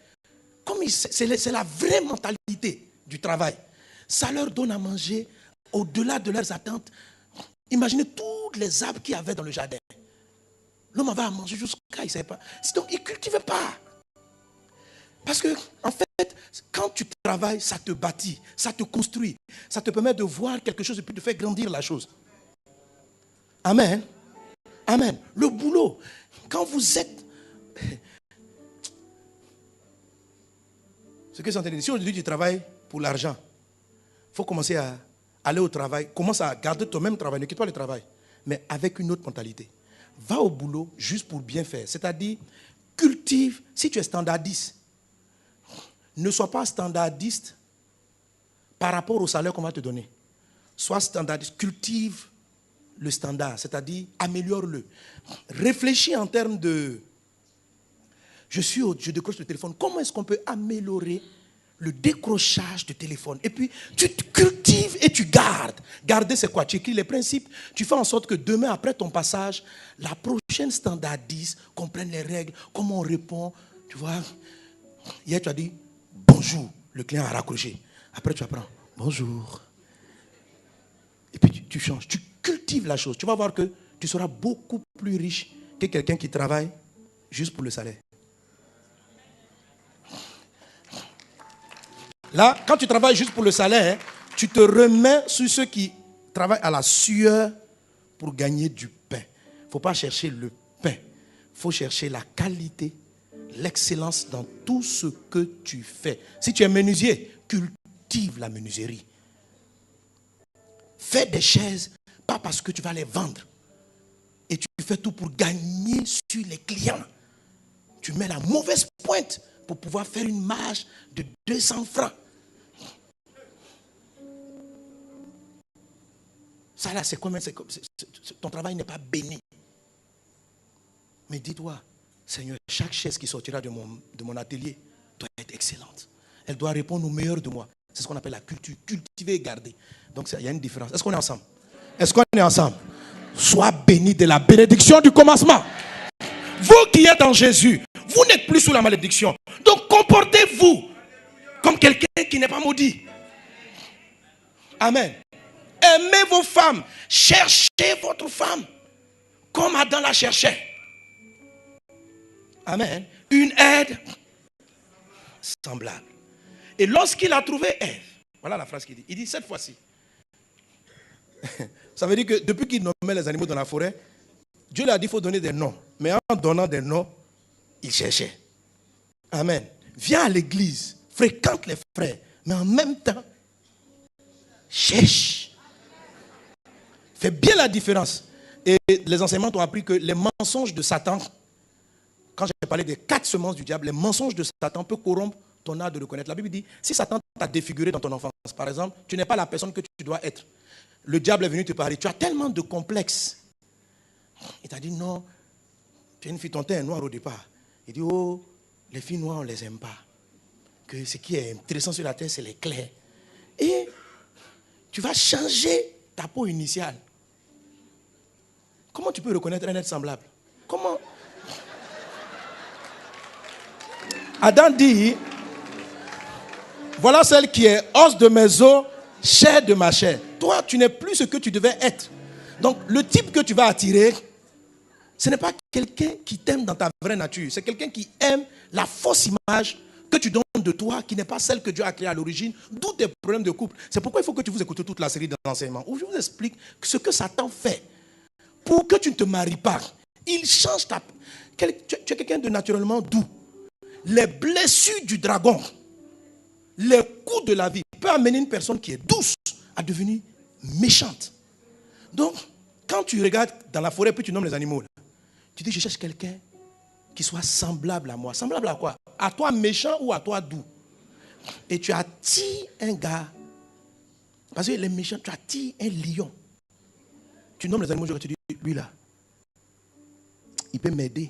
comme c'est la vraie mentalité du travail, ça leur donne à manger au-delà de leurs attentes. Imaginez tous les arbres qu'il y avait dans le jardin. L'homme avait à manger jusqu'à, il ne savait pas. Donc, il ne cultivait pas. Parce que, en fait, quand tu travailles, ça te bâtit, ça te construit, ça te permet de voir quelque chose et puis de faire grandir la chose. Amen. Amen. Le boulot, quand vous êtes... Ce que c'est en train de dire, si aujourd'hui tu travailles pour l'argent, il faut commencer à aller au travail, commence à garder ton même travail, ne quitte pas le travail, mais avec une autre mentalité. Va au boulot juste pour bien faire. C'est-à-dire, cultive, si tu es standardiste, ne sois pas standardiste par rapport au salaire qu'on va te donner. Sois standardiste, cultive le standard, c'est-à-dire améliore-le. Réfléchis en termes de... Je décroche le téléphone. Comment est-ce qu'on peut améliorer le décrochage de téléphone? Et puis, tu te cultives et tu gardes. Garder, c'est quoi? Tu écris les principes. Tu fais en sorte que demain, après ton passage, la prochaine standardiste comprenne les règles, comment on répond. Tu vois, hier, tu as dit bonjour. Le client a raccroché. Après, tu apprends bonjour. Et puis, tu changes. Tu cultives la chose. Tu vas voir que tu seras beaucoup plus riche que quelqu'un qui travaille juste pour le salaire. Là, quand tu travailles juste pour le salaire, tu te remets sur ceux qui travaillent à la sueur pour gagner du pain. Il ne faut pas chercher le pain. Il faut chercher la qualité, l'excellence dans tout ce que tu fais. Si tu es menuisier, cultive la menuiserie. Fais des chaises, pas parce que tu vas les vendre. Et tu fais tout pour gagner sur les clients. Tu mets la mauvaise pointe pour pouvoir faire une marge de 200 francs. Ça là, c'est comme ton travail n'est pas béni. Mais dis-toi, Seigneur, chaque chaise qui sortira de mon atelier doit être excellente. Elle doit répondre au meilleur de moi. C'est ce qu'on appelle la culture, cultiver et garder. Donc il y a une différence. Est-ce qu'on est ensemble? Est-ce qu'on est ensemble? Sois béni de la bénédiction du commencement. Vous qui êtes en Jésus, vous n'êtes plus sous la malédiction. Donc comportez-vous comme quelqu'un qui n'est pas maudit. Amen. Aimez vos femmes. Cherchez votre femme comme Adam la cherchait. Amen. Une aide semblable. Et lorsqu'il a trouvé Ève, voilà la phrase qu'il dit. Il dit cette fois-ci. Ça veut dire que depuis qu'il nommait les animaux dans la forêt, Dieu lui a dit qu'il faut donner des noms. Mais en donnant des noms, il cherchait. Amen. Viens à l'église, fréquente les frères, mais en même temps, cherche. Fais bien la différence. Et les enseignements t'ont appris que les mensonges de Satan, quand j'ai parlé des 4 semences du diable, les mensonges de Satan peuvent corrompre ton art de reconnaître. La Bible dit, si Satan t'a défiguré dans ton enfance, par exemple, tu n'es pas la personne que tu dois être. Le diable est venu te parler. Tu as tellement de complexes. Il t'a dit non, tu es une fille, ton teint est noir au départ. Il dit, oh, les filles noires, on ne les aime pas. Que ce qui est intéressant sur la terre, c'est les clairs. Et tu vas changer ta peau initiale. Comment tu peux reconnaître un être semblable? Comment? Adam dit, voilà celle qui est os de mes os, chair de ma chair. Toi, tu n'es plus ce que tu devais être. Donc, le type que tu vas attirer, ce n'est pas quelqu'un qui t'aime dans ta vraie nature. C'est quelqu'un qui aime la fausse image que tu donnes de toi, qui n'est pas celle que Dieu a créée à l'origine, d'où tes problèmes de couple. C'est pourquoi il faut que tu vous écoutes toute la série d'enseignements, où je vous explique ce que Satan fait pour que tu ne te maries pas. Il change ta... Tu es quelqu'un de naturellement doux. Les blessures du dragon, les coups de la vie, peuvent amener une personne qui est douce à devenir méchante. Donc, quand tu regardes dans la forêt, puis tu nommes les animaux, là, tu dis, je cherche quelqu'un qui soit semblable à moi. Semblable à quoi? À toi méchant ou à toi doux? Et tu attires un gars. Parce que les méchants, tu attires un lion. Tu nommes les animaux, je te dis, lui là, il peut m'aider.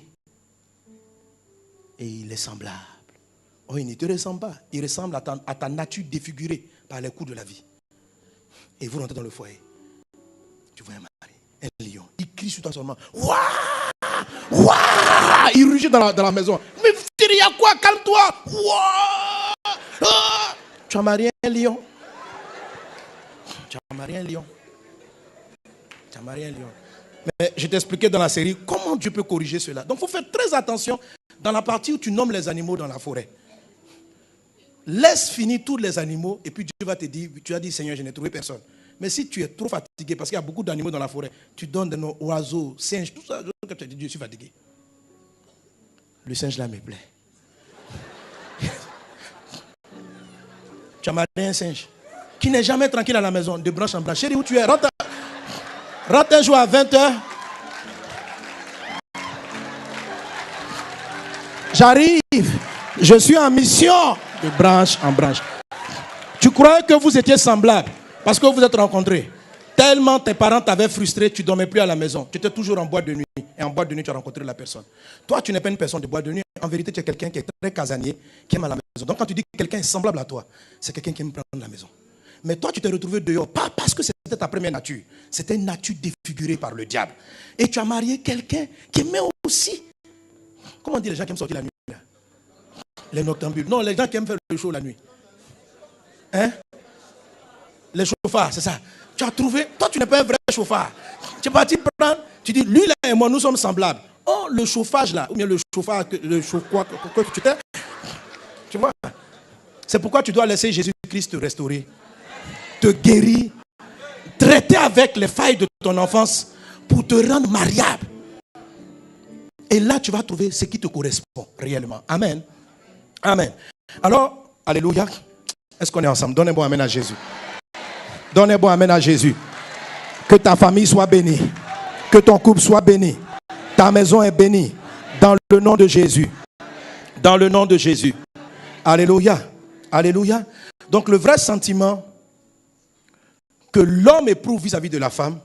Et il est semblable. Oh, il ne te ressemble pas. Il ressemble à ta nature défigurée par les coups de la vie. Et vous rentrez dans le foyer. Tu vois un mari, un lion. Il crie sur toi seulement. Waouh! Waouh! Il rugit dans la maison. Mais il y a quoi? Calme-toi! Waouh! Ah! Tu as marié un lion. Tu as marié un lion. Tu as marié un lion. Mais je t'expliquais dans la série comment Dieu peut corriger cela. Donc il faut faire très attention dans la partie où tu nommes les animaux dans la forêt. Laisse finir tous les animaux et puis Dieu va te dire, tu as dit Seigneur, je n'ai trouvé personne. Mais si tu es trop fatigué, parce qu'il y a beaucoup d'animaux dans la forêt, tu donnes des noms, oiseaux, singes, tout ça, quand tu as dit Dieu, je suis fatigué. Le singe là me plaît. Tu as marié un singe qui n'est jamais tranquille à la maison, de branche en branche. Chérie, où tu es? Rentre un jour à 20h. J'arrive. Je suis en mission de branche en branche. Tu croyais que vous étiez semblables parce que vous vous êtes rencontrés. Tellement tes parents t'avaient frustré, tu ne dormais plus à la maison. Tu étais toujours en boîte de nuit. Et en boîte de nuit, tu as rencontré la personne. Toi, tu n'es pas une personne de boîte de nuit. En vérité, tu es quelqu'un qui est très casanier, qui aime à la maison. Donc quand tu dis que quelqu'un est semblable à toi, c'est quelqu'un qui aime prendre la maison. Mais toi, tu t'es retrouvé dehors, pas parce que c'était ta première nature. C'était une nature défigurée par le diable. Et tu as marié quelqu'un qui aimait aussi. Comment on dit les gens qui aiment sortir la nuit là? Les noctambules. Non, les gens qui aiment faire le show la nuit. Hein? Les chauffards, c'est ça. Tu as trouvé, toi tu n'es pas un vrai chauffard. Tu es parti prendre, tu dis, lui là et moi, nous sommes semblables. Oh, le chauffage là, ou bien le chauffard, quoi que tu t'es. Tu vois? C'est pourquoi tu dois laisser Jésus-Christ te restaurer, te guérir, traiter avec les failles de ton enfance pour te rendre mariable. Et là, tu vas trouver ce qui te correspond réellement. Amen. Amen. Alors, alléluia. Est-ce qu'on est ensemble? Donnez un bon amen à Jésus. Donnez un bon amen à Jésus. Que ta famille soit bénie. Que ton couple soit béni. Ta maison est bénie. Dans le nom de Jésus. Dans le nom de Jésus. Alléluia. Alléluia. Donc le vrai sentiment que l'homme éprouve vis-à-vis de la femme,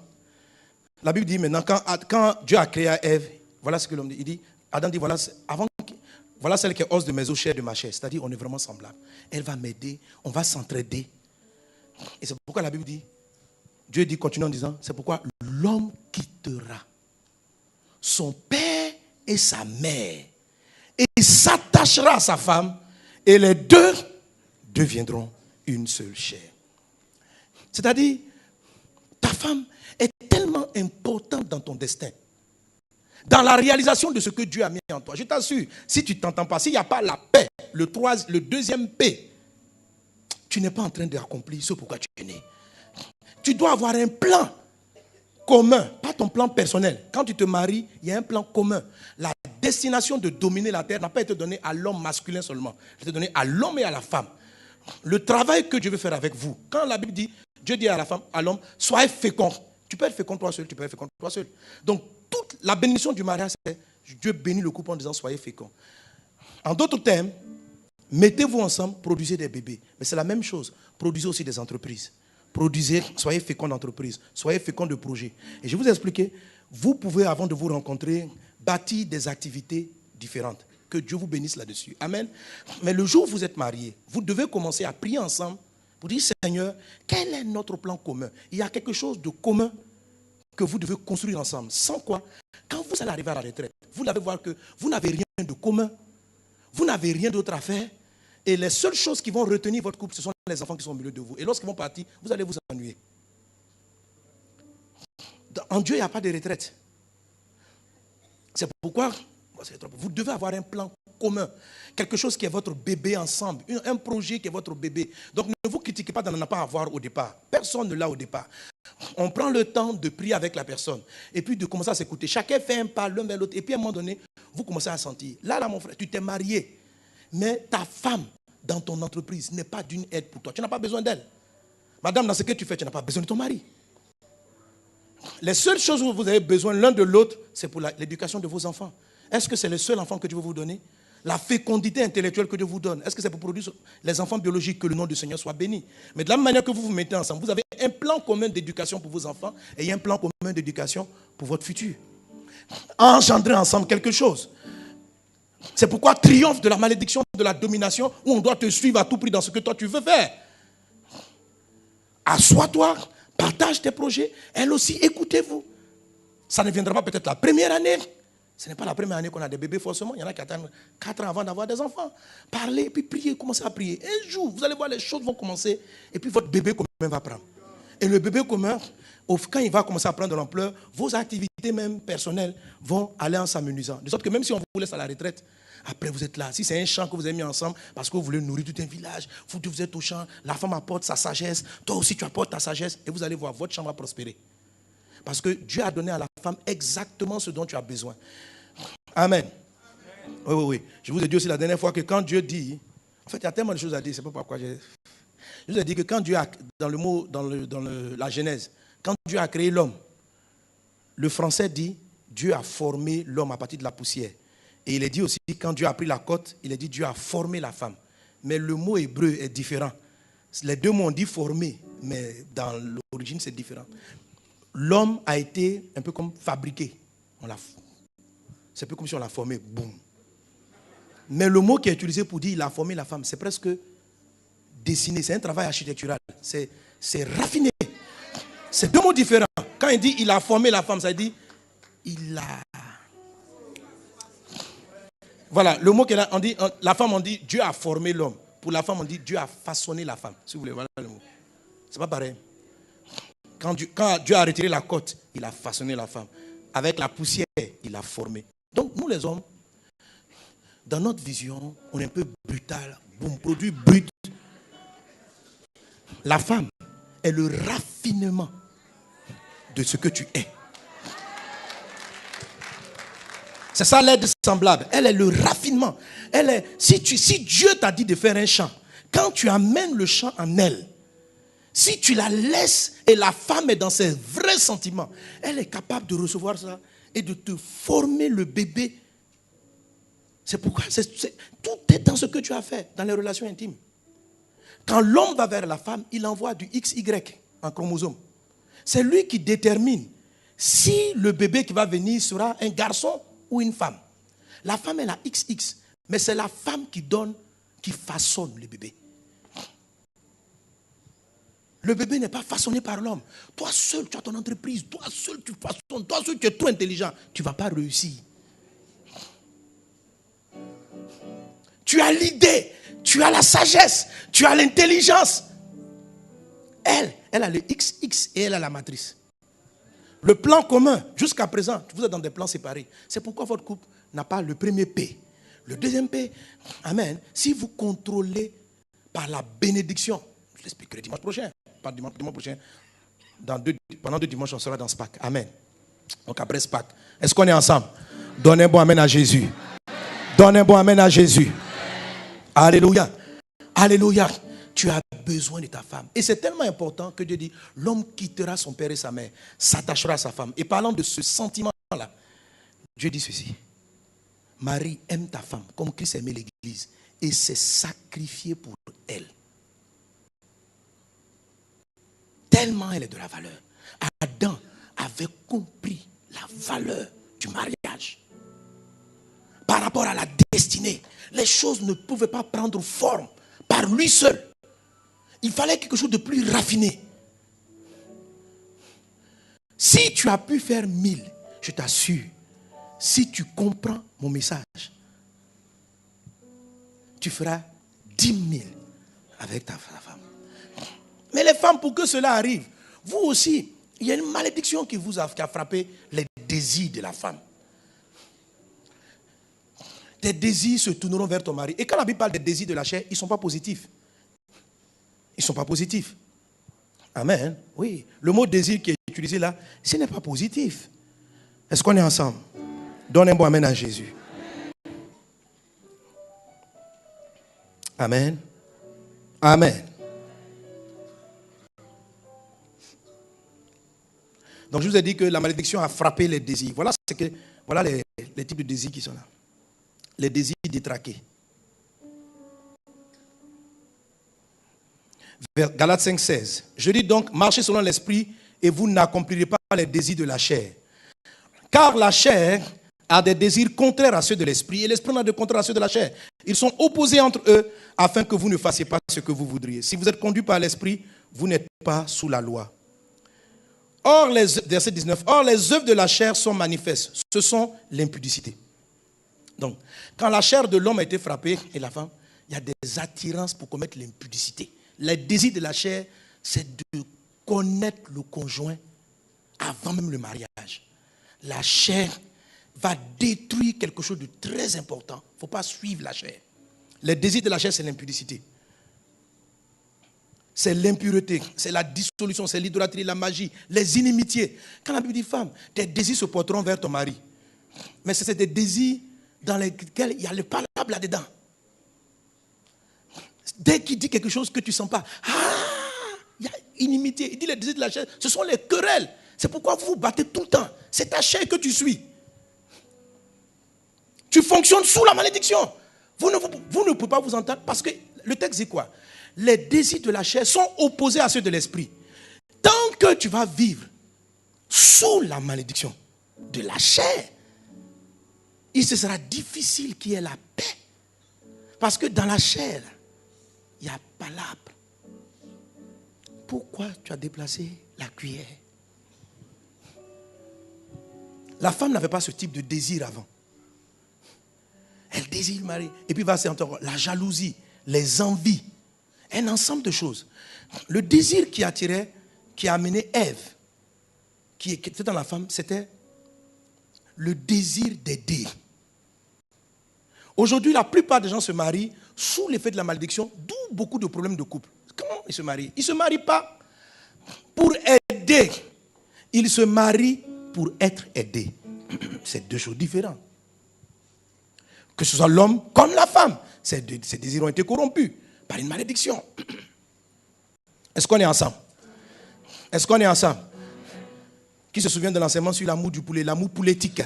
la Bible dit maintenant, quand Dieu a créé Ève, voilà ce que l'homme dit. Il dit, Adam dit, voilà celle qui est os de mes os, chair de ma chair. C'est-à-dire, on est vraiment semblables. Elle va m'aider, on va s'entraider. Et c'est pourquoi la Bible dit, Dieu dit, continue en disant, c'est pourquoi l'homme quittera son père et sa mère et s'attachera à sa femme et les deux deviendront une seule chair. C'est-à-dire, ta femme est tellement importante dans ton destin, dans la réalisation de ce que Dieu a mis en toi. Je t'assure, si tu ne t'entends pas, s'il n'y a pas la paix, le deuxième P, tu n'es pas en train d'accomplir ce pourquoi tu es né. Tu dois avoir un plan commun, pas ton plan personnel. Quand tu te maries, il y a un plan commun. La destination de dominer la terre n'a pas été donnée à l'homme masculin seulement. Elle a été donnée à l'homme et à la femme. Le travail que Dieu veut faire avec vous, quand la Bible dit, Dieu dit à la femme, à l'homme, soyez fécond. Tu peux être fécond toi seul, tu peux être fécond toi seul. Donc, toute la bénédiction du mariage, c'est Dieu bénit le couple en disant, soyez fécond. En d'autres termes, mettez-vous ensemble, produisez des bébés. Mais c'est la même chose. Produisez aussi des entreprises. Produisez, soyez féconds d'entreprise, soyez féconds de projets. Et je vous ai expliqué, vous pouvez, avant de vous rencontrer, bâtir des activités différentes. Que Dieu vous bénisse là-dessus. Amen. Mais le jour où vous êtes mariés, vous devez commencer à prier ensemble pour dire, Seigneur, quel est notre plan commun? Il y a quelque chose de commun que vous devez construire ensemble. Sans quoi, quand vous allez arriver à la retraite, vous allez voir que vous n'avez rien de commun. Vous n'avez rien d'autre à faire. Et les seules choses qui vont retenir votre couple, ce sont les enfants qui sont au milieu de vous. Et lorsqu'ils vont partir, vous allez vous ennuyer. En Dieu, il n'y a pas de retraite. C'est pourquoi vous devez avoir un plan commun. Quelque chose qui est votre bébé ensemble. Un projet qui est votre bébé. Donc ne vous critiquez pas d'en pas avoir au départ. Personne ne l'a au départ. On prend le temps de prier avec la personne. Et puis de commencer à s'écouter. Chacun fait un pas l'un vers l'autre. Et puis à un moment donné, vous commencez à sentir. Là, mon frère, tu t'es marié. Mais ta femme, dans ton entreprise, n'est pas d'une aide pour toi. Tu n'as pas besoin d'elle. Madame, dans ce que tu fais, tu n'as pas besoin de ton mari. Les seules choses où vous avez besoin l'un de l'autre, c'est pour l'éducation de vos enfants. Est-ce que c'est le seul enfant que Dieu veut vous donner? La fécondité intellectuelle que Dieu vous donne, est-ce que c'est pour produire les enfants biologiques, que le nom du Seigneur soit béni? Mais de la même manière que vous vous mettez ensemble, vous avez un plan commun d'éducation pour vos enfants et il y a un plan commun d'éducation pour votre futur. Engendrer ensemble quelque chose. C'est pourquoi triomphe de la malédiction de la domination où on doit te suivre à tout prix dans ce que toi tu veux faire. Assois-toi, partage tes projets, elle aussi, écoutez-vous. Ça ne viendra pas peut-être la première année. Ce n'est pas la première année qu'on a des bébés forcément. Il y en a qui attendent 4 ans avant d'avoir des enfants. Parlez, puis priez, commencez à prier. Un jour, vous allez voir, les choses vont commencer. Et puis votre bébé commun va prendre. Et le bébé commun, quand il va commencer à prendre de l'ampleur, vos activités même personnelles vont aller en s'amenuisant. De sorte que même si on vous laisse à la retraite, après vous êtes là. Si c'est un champ que vous avez mis ensemble parce que vous voulez nourrir tout un village, vous êtes au champ, la femme apporte sa sagesse, toi aussi tu apportes ta sagesse et vous allez voir, votre champ va prospérer. Parce que Dieu a donné à la femme exactement ce dont tu as besoin. Amen. Oui. Je vous ai dit aussi la dernière fois que quand Dieu dit, en fait il y a tellement de choses à dire, c'est pas pourquoi je vous ai dit que quand Dieu a, dans le mot, la Genèse, quand Dieu a créé l'homme, le français dit, Dieu a formé l'homme à partir de la poussière. Et il est dit aussi, quand Dieu a pris la côte, il est dit, Dieu a formé la femme. Mais le mot hébreu est différent. Les deux mots ont dit formé, mais dans l'origine c'est différent. L'homme a été un peu comme fabriqué. C'est un peu comme si on l'a formé. Boum. Mais le mot qui est utilisé pour dire il a formé la femme, c'est presque dessiné. C'est un travail architectural. C'est raffiné. C'est deux mots différents. Quand il dit il a formé la femme, ça dit il a... Voilà, le mot qu'elle a, on dit, la femme on dit Dieu a formé l'homme. Pour la femme on dit Dieu a façonné la femme. Si vous voulez, voilà le mot. C'est pas pareil. Quand Dieu a retiré la côte, il a façonné la femme. Avec la poussière, il a formé. Donc nous les hommes, dans notre vision, on est un peu brutal, bon, produit brut. La femme est le raffinement de ce que tu es. C'est ça l'aide semblable. Elle est le raffinement. Si Dieu t'a dit de faire un chant, quand tu amènes le chant en elle, si tu la laisses et la femme est dans ses vrais sentiments, elle est capable de recevoir ça et de te former le bébé. C'est pourquoi tout est dans ce que tu as fait, dans les relations intimes. Quand l'homme va vers la femme, il envoie du XY en chromosome. C'est lui qui détermine si le bébé qui va venir sera un garçon ou une femme. La femme est la XX, mais c'est la femme qui façonne le bébé. Le bébé n'est pas façonné par l'homme. Toi seul, tu as ton entreprise. Toi seul, tu façonnes. Toi seul, tu es trop intelligent. Tu ne vas pas réussir. Tu as l'idée. Tu as la sagesse. Tu as l'intelligence. Elle a le XX et elle a la matrice. Le plan commun, jusqu'à présent, vous êtes dans des plans séparés. C'est pourquoi votre couple n'a pas le premier P. Le deuxième P, amen, si vous contrôlez par la bénédiction, je l'expliquerai dimanche prochain. Pas dimanche prochain. Pendant 2 dimanches, on sera dans SPAC. Amen. Donc après SPAC. Est-ce qu'on est ensemble? Donnez un bon amen à Jésus. Donnez un bon amen à Jésus. Alléluia. Alléluia. Tu as besoin de ta femme. Et c'est tellement important que Dieu dit, l'homme quittera son père et sa mère, s'attachera à sa femme. Et parlant de ce sentiment-là, Dieu dit ceci. Marie, aime ta femme comme Christ aimait l'église et s'est sacrifié pour elle. Tellement elle est de la valeur. Adam avait compris la valeur du mariage. Par rapport à la destinée, les choses ne pouvaient pas prendre forme par lui seul. Il fallait quelque chose de plus raffiné. Si tu as pu faire 1000, je t'assure, si tu comprends mon message, tu feras 10 000 avec ta femme. Mais les femmes, pour que cela arrive, vous aussi, il y a une malédiction qui a frappé les désirs de la femme. Tes désirs se tourneront vers ton mari. Et quand la Bible parle des désirs de la chair, ils ne sont pas positifs. Ils ne sont pas positifs. Amen. Oui. Le mot désir qui est utilisé là, ce n'est pas positif. Est-ce qu'on est ensemble? Donne un bon amen à Jésus. Amen. Amen. Donc je vous ai dit que la malédiction a frappé les désirs. Voilà les types de désirs qui sont là. Les désirs détraqués. Galates 5,16. Je dis donc, marchez selon l'esprit et vous n'accomplirez pas les désirs de la chair. Car la chair a des désirs contraires à ceux de l'esprit et l'esprit a des contraires à ceux de la chair. Ils sont opposés entre eux afin que vous ne fassiez pas ce que vous voudriez. Si vous êtes conduit par l'esprit, vous n'êtes pas sous la loi. verset 19, or les œuvres de la chair sont manifestes. Ce sont l'impudicité. Donc, quand la chair de l'homme a été frappée, et la femme, il y a des attirances pour commettre l'impudicité. Le désir de la chair, c'est de connaître le conjoint avant même le mariage. La chair va détruire quelque chose de très important. Il ne faut pas suivre la chair. Le désir de la chair, c'est l'impudicité. C'est l'impureté, c'est la dissolution, c'est l'idolâtrie, la magie, les inimitiés. Quand la Bible dit femme, tes désirs se porteront vers ton mari. Mais c'est des désirs dans lesquels il y a le palable là-dedans. Dès qu'il dit quelque chose que tu ne sens pas, il y a inimitié. Il dit les désirs de la chair, ce sont les querelles. C'est pourquoi vous vous battez tout le temps. C'est ta chair que tu suis. Tu fonctionnes sous la malédiction. Vous ne pouvez pas vous entendre parce que le texte dit quoi? Les désirs de la chair sont opposés à ceux de l'esprit. Tant que tu vas vivre sous la malédiction de la chair, il se sera difficile qu'il y ait la paix. Parce que dans la chair, il y a palabre. Pourquoi tu as déplacé la cuillère? La femme n'avait pas ce type de désir avant. Elle désire le mari. Et puis va s'entendre la jalousie, les envies. Un ensemble de choses. Le désir qui attirait, qui a amené Ève, qui était dans la femme, c'était le désir d'aider. Aujourd'hui, la plupart des gens se marient sous l'effet de la malédiction, d'où beaucoup de problèmes de couple. Comment ils se marient? Ils ne se marient pas pour aider. Ils se marient pour être aidés. C'est deux choses différentes. Que ce soit l'homme comme la femme. Ces désirs ont été corrompus par une malédiction. Est-ce qu'on est ensemble? Est-ce qu'on est ensemble? Qui se souvient de l'enseignement sur l'amour du poulet? L'amour pouletique.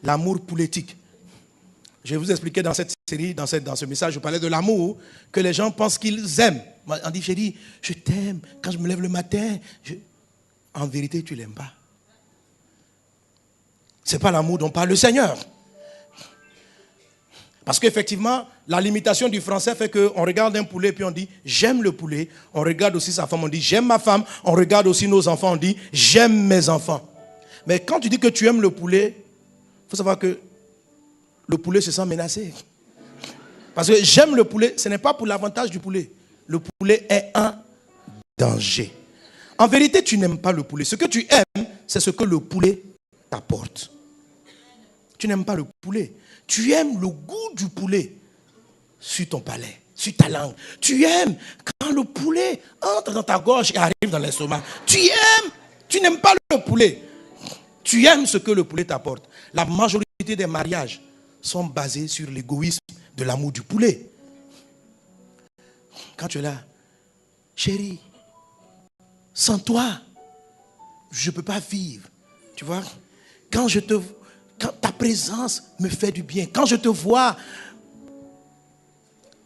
L'amour pouletique. Je vais vous expliquer dans cette série, dans ce message, je parlais de l'amour que les gens pensent qu'ils aiment. On dit, chérie, je t'aime. Quand je me lève le matin, en vérité, tu ne l'aimes pas. Ce n'est pas l'amour dont parle le Seigneur. Parce qu'effectivement, la limitation du français fait qu'on regarde un poulet puis on dit j'aime le poulet. On regarde aussi sa femme, on dit j'aime ma femme. On regarde aussi nos enfants, on dit j'aime mes enfants. Mais quand tu dis que tu aimes le poulet, il faut savoir que le poulet se sent menacé. Parce que j'aime le poulet, ce n'est pas pour l'avantage du poulet. Le poulet est un danger. En vérité, tu n'aimes pas le poulet. Ce que tu aimes, c'est ce que le poulet t'apporte. Tu n'aimes pas le poulet. Tu aimes le goût du poulet sur ton palais, sur ta langue. Tu aimes quand le poulet entre dans ta gorge et arrive dans l'estomac. Tu aimes, tu n'aimes pas le poulet. Tu aimes ce que le poulet t'apporte. La majorité des mariages sont basés sur l'égoïsme de l'amour du poulet. Quand tu es là, chérie, sans toi, je ne peux pas vivre. Tu vois, quand ta présence me fait du bien. Quand je te vois,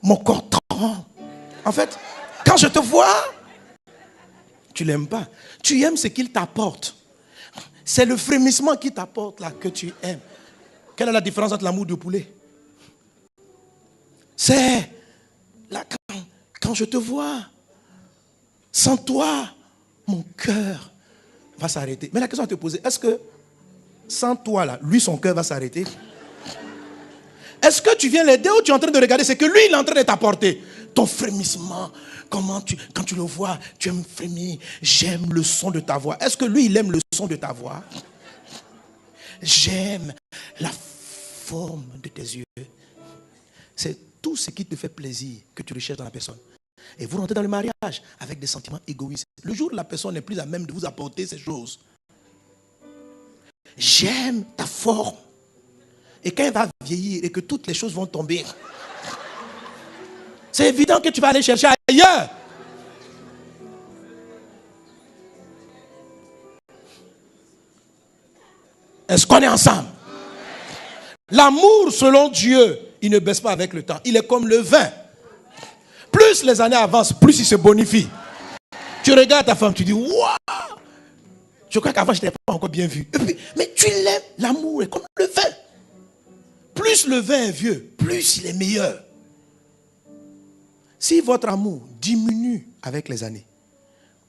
mon corps tremble. En fait, quand je te vois, tu ne l'aimes pas. Tu aimes ce qu'il t'apporte. C'est le frémissement qu'il t'apporte là que tu aimes. Quelle est la différence entre l'amour du poulet? C'est là quand je te vois, sans toi, mon cœur va s'arrêter. Mais la question à te poser, est-ce que sans toi, là, lui, son cœur va s'arrêter? Est-ce que tu viens l'aider ou tu es en train de regarder ce que lui, il est en train de t'apporter? Ton frémissement, quand tu le vois, tu aimes frémir. J'aime le son de ta voix. Est-ce que lui, il aime le son de ta voix? J'aime la forme de tes yeux. C'est tout ce qui te fait plaisir que tu recherches dans la personne. Et vous rentrez dans le mariage avec des sentiments égoïstes. Le jour où la personne n'est plus à même de vous apporter ces choses, j'aime ta forme. Et quand elle va vieillir et que toutes les choses vont tomber, c'est évident que tu vas aller chercher ailleurs. Est-ce qu'on est ensemble? L'amour selon Dieu, il ne baisse pas avec le temps. Il est comme le vin. Plus les années avancent, plus il se bonifie. Tu regardes ta femme, tu dis waouh! Je crois qu'avant, je n'étais pas encore bien vu. Mais tu l'aimes, l'amour est comme le vin. Plus le vin est vieux, plus il est meilleur. Si votre amour diminue avec les années,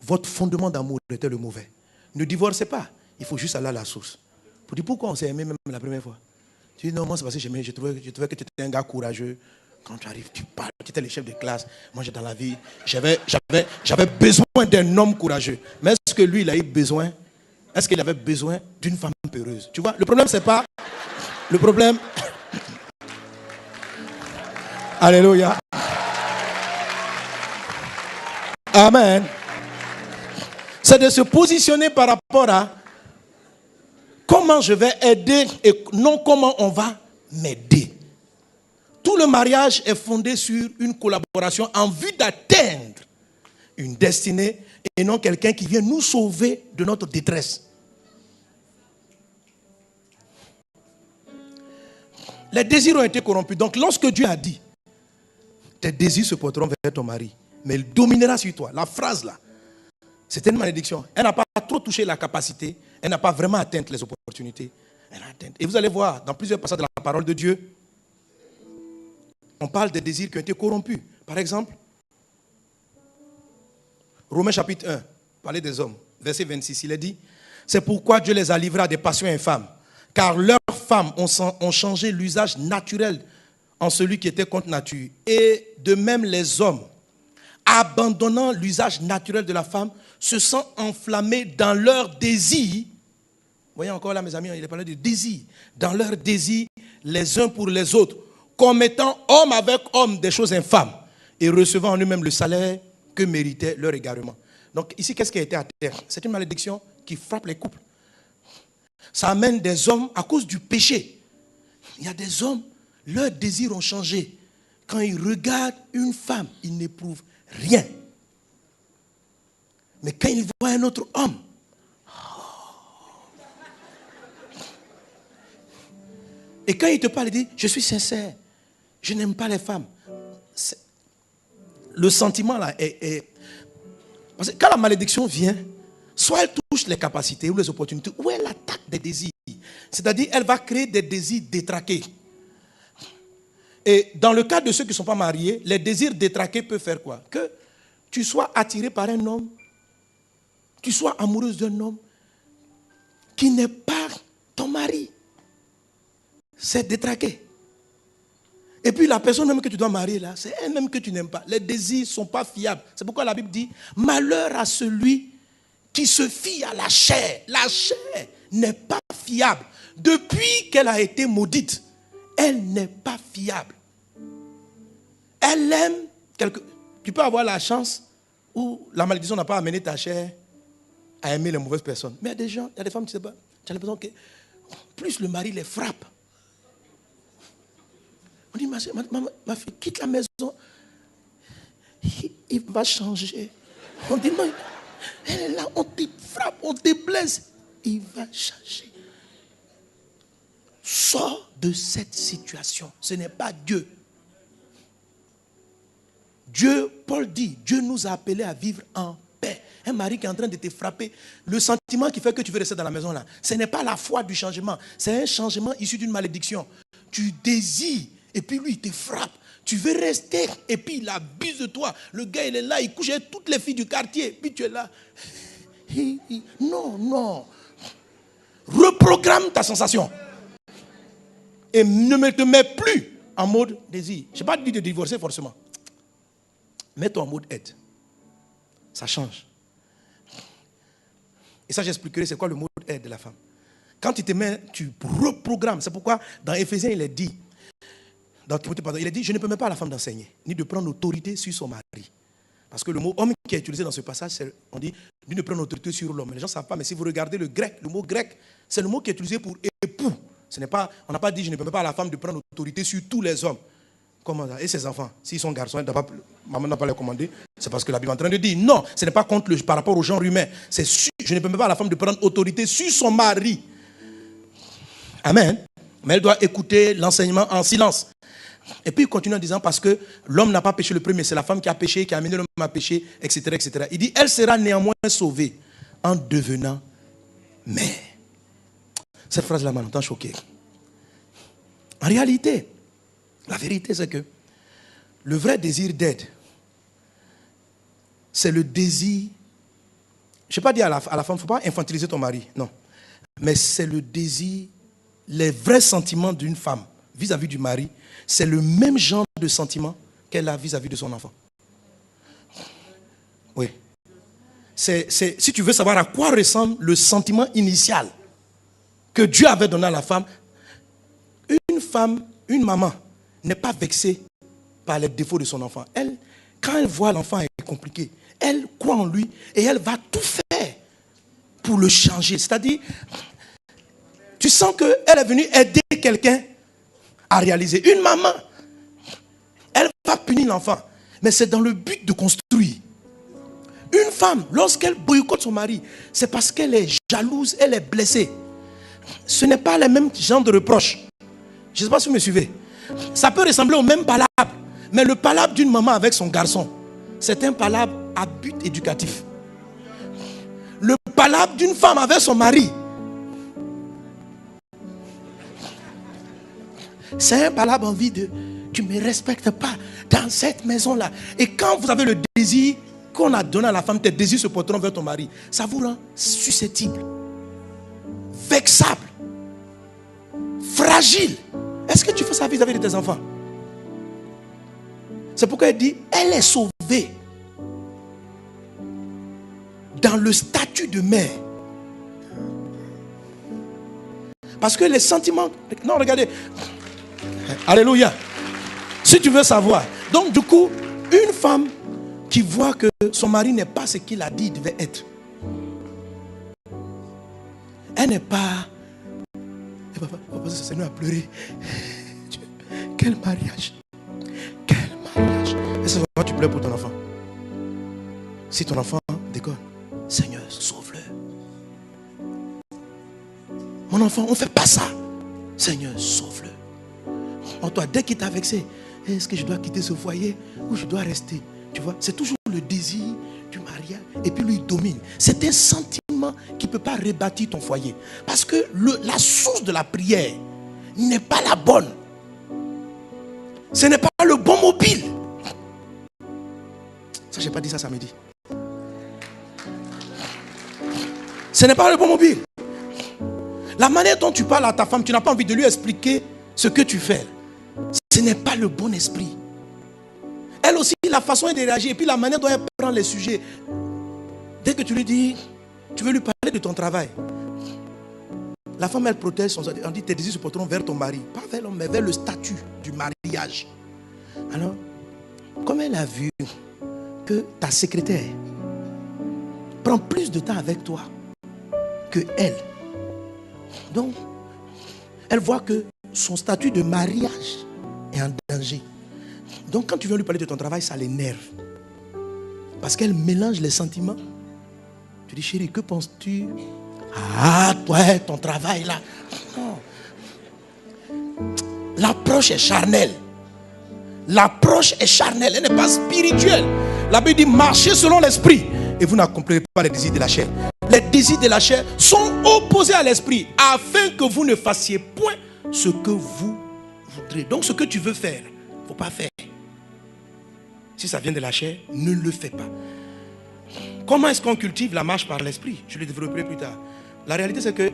votre fondement d'amour était le mauvais. Ne divorcez pas. Il faut juste aller à la source. Pour dire pourquoi on s'est aimé même la première fois. Tu dis non, moi c'est parce que je trouvais que tu étais un gars courageux. Quand tu arrives, tu parles, tu étais le chef de classe. Moi, dans la vie, j'avais besoin d'un homme courageux. Mais est-ce que lui, il a eu besoin? Est-ce qu'il avait besoin d'une femme peureuse? Tu vois, le problème, c'est pas... Le problème... Alléluia. Amen. C'est de se positionner par rapport à comment je vais aider et non comment on va m'aider. Tout le mariage est fondé sur une collaboration en vue d'atteindre une destinée et non quelqu'un qui vient nous sauver de notre détresse. Les désirs ont été corrompus. Donc lorsque Dieu a dit, tes désirs se porteront vers ton mari, mais il dominera sur toi. La phrase là, c'était une malédiction. Elle n'a pas trop touché la capacité, elle n'a pas vraiment atteint les opportunités. Elle a atteint. Et vous allez voir, dans plusieurs passages de la parole de Dieu, on parle des désirs qui ont été corrompus. Par exemple, Romains chapitre 1, parler des hommes, verset 26, il est dit, c'est pourquoi Dieu les a livrés à des passions infâmes, car leurs femmes ont changé l'usage naturel en celui qui était contre nature. Et de même les hommes, abandonnant l'usage naturel de la femme, se sont enflammés dans leur désir. Vous voyez encore là mes amis, il est parlé de désir. Dans leur désir les uns pour les autres, commettant homme avec homme des choses infâmes et recevant en eux-mêmes le salaire que méritait leur égarement. Donc ici, qu'est-ce qui a été à terre? C'est une malédiction qui frappe les couples. Ça amène des hommes à cause du péché. Il y a des hommes, leurs désirs ont changé. Quand ils regardent une femme, ils n'éprouvent rien. Mais quand ils voient un autre homme, et quand il te parle, il dit, je suis sincère, je n'aime pas les femmes. Le sentiment là est... Parce que quand la malédiction vient, soit elle touche les capacités ou les opportunités, ou elle attaque des désirs. C'est-à-dire, elle va créer des désirs détraqués. Et dans le cas de ceux qui ne sont pas mariés, les désirs détraqués peuvent faire quoi? Que tu sois attiré par un homme, tu sois amoureuse d'un homme qui n'est pas ton mari. C'est détraqué. Et puis la personne même que tu dois marier là, c'est elle-même que tu n'aimes pas. Les désirs ne sont pas fiables. C'est pourquoi la Bible dit, malheur à celui qui se fie à la chair. La chair n'est pas fiable. Depuis qu'elle a été maudite, elle n'est pas fiable. Elle aime quelque... Tu peux avoir la chance où la malédiction n'a pas amené ta chair à aimer les mauvaises personnes. Mais il y a des gens, il y a des femmes, tu sais pas, tu as l'impression que plus le mari les frappe. On dit, ma fille, quitte la maison. Il va changer. On dit, non, elle est là, on te frappe, on te blesse. Il va changer. Sors de cette situation. Ce n'est pas Dieu. Dieu, Paul dit, Dieu nous a appelés à vivre en paix. Un mari qui est en train de te frapper, le sentiment qui fait que tu veux rester dans la maison là, ce n'est pas la foi du changement, c'est un changement issu d'une malédiction. Tu désires et puis lui il te frappe. Tu veux rester et puis il abuse de toi. Le gars il est là, il couche avec toutes les filles du quartier, puis tu es là. Non. Reprogramme ta sensation. Et ne te mets plus en mode désir. Je n'ai pas dit de divorcer forcément. Mets-toi en mode aide. Ça change. Et ça, j'expliquerai c'est quoi le mode aide de la femme. Quand tu te mets, tu reprogrammes. C'est pourquoi dans Éphésiens, il est dit, dans Timothée, pardon, il est dit, je ne permets pas à la femme d'enseigner, ni de prendre autorité sur son mari. Parce que le mot homme qui est utilisé dans ce passage, on dit, ni de prendre autorité sur l'homme. Les gens ne savent pas, mais si vous regardez le grec, le mot grec, c'est le mot qui est utilisé pour époux. Ce n'est pas, on n'a pas dit, je ne permets pas à la femme de prendre autorité sur tous les hommes. Comment ça? Et ses enfants, s'ils sont garçons, maman n'a pas les commandé, c'est parce que la Bible est en train de dire, non, ce n'est pas contre par rapport au genre humain. C'est je ne permets pas à la femme de prendre autorité sur son mari. Amen. Mais elle doit écouter l'enseignement en silence. Et puis il continue en disant, parce que l'homme n'a pas péché le premier, c'est la femme qui a péché, qui a amené l'homme à pécher, etc., etc. Il dit, elle sera néanmoins sauvée en devenant mère. Cette phrase-là m'a longtemps choqué. En réalité, la vérité c'est que le vrai désir d'aide, c'est le désir je n'ai pas dit à la femme, il ne faut pas infantiliser ton mari. Non. Mais c'est le désir, les vrais sentiments d'une femme vis-à-vis du mari, c'est le même genre de sentiment qu'elle a vis-à-vis de son enfant. Oui. Si tu veux savoir à quoi ressemble le sentiment initial que Dieu avait donné à la femme, une femme, une maman, n'est pas vexée par les défauts de son enfant. Elle, quand elle voit l'enfant est compliqué, elle croit en lui et elle va tout faire pour le changer. C'est-à-dire, tu sens qu'elle est venue aider quelqu'un à réaliser. Une maman, elle va punir l'enfant, mais c'est dans le but de construire. Une femme, lorsqu'elle boycotte son mari, c'est parce qu'elle est jalouse, elle est blessée. Ce n'est pas le même genre de reproche. Je ne sais pas si vous me suivez. Ça peut ressembler au même palabre, mais le palabre d'une maman avec son garçon, c'est un palabre à but éducatif. Le palabre d'une femme avec son mari, c'est un palabre envie de tu ne me respectes pas dans cette maison-là. Et quand vous avez le désir qu'on a donné à la femme, tes désirs se porteront vers ton mari. Ça vous rend susceptible, vexable, fragile. Est-ce que tu fais ça vis-à-vis de tes enfants? C'est pourquoi elle dit, elle est sauvée dans le statut de mère. Parce que les sentiments... Non, regardez. Alléluia. Si tu veux savoir. Donc du coup, une femme qui voit que son mari n'est pas ce qu'il a dit il devait être. Elle n'est pas... Papa, c'est nous à pleurer. Quel mariage. Quel mariage. Est-ce que tu pleures pour ton enfant? Si ton enfant déconne, Seigneur, sauve-le. Mon enfant, on ne fait pas ça. Seigneur, sauve-le. En toi, dès qu'il t'a vexé, est-ce que je dois quitter ce foyer ou je dois rester? Tu vois, c'est toujours le désir du mariage. Et puis lui, il domine. C'est un sentiment qui ne peut pas rebâtir ton foyer. Parce que la source de la prière n'est pas la bonne. Ce n'est pas le bon mobile. Ça, je n'ai pas dit ça samedi. Ce n'est pas le bon mobile. La manière dont tu parles à ta femme, tu n'as pas envie de lui expliquer ce que tu fais. Ce n'est pas le bon esprit. Elle aussi, la façon de réagir et puis la manière dont elle prend les sujets. Dès que tu lui dis, tu veux lui parler de ton travail. La femme, elle protège son... On dit, tes désirs se porteront vers ton mari. Pas vers l'homme, mais vers le statut du mariage. Alors, comme elle a vu que ta secrétaire prend plus de temps avec toi que elle, donc, elle voit que son statut de mariage est en danger. Donc, quand tu viens lui parler de ton travail, ça l'énerve. Parce qu'elle mélange les sentiments. Tu dis, chérie, que penses-tu? Ah, toi, ton travail là. Non. L'approche est charnelle. L'approche est charnelle, elle n'est pas spirituelle. La Bible dit, marchez selon l'esprit. Et vous n'accomplirez pas les désirs de la chair. Les désirs de la chair sont opposés à l'esprit, afin que vous ne fassiez point ce que vous voudrez. Donc ce que tu veux faire, il ne faut pas faire. Si ça vient de la chair, ne le fais pas. Comment est-ce qu'on cultive la marche par l'esprit? Je le développerai plus tard. La réalité, c'est que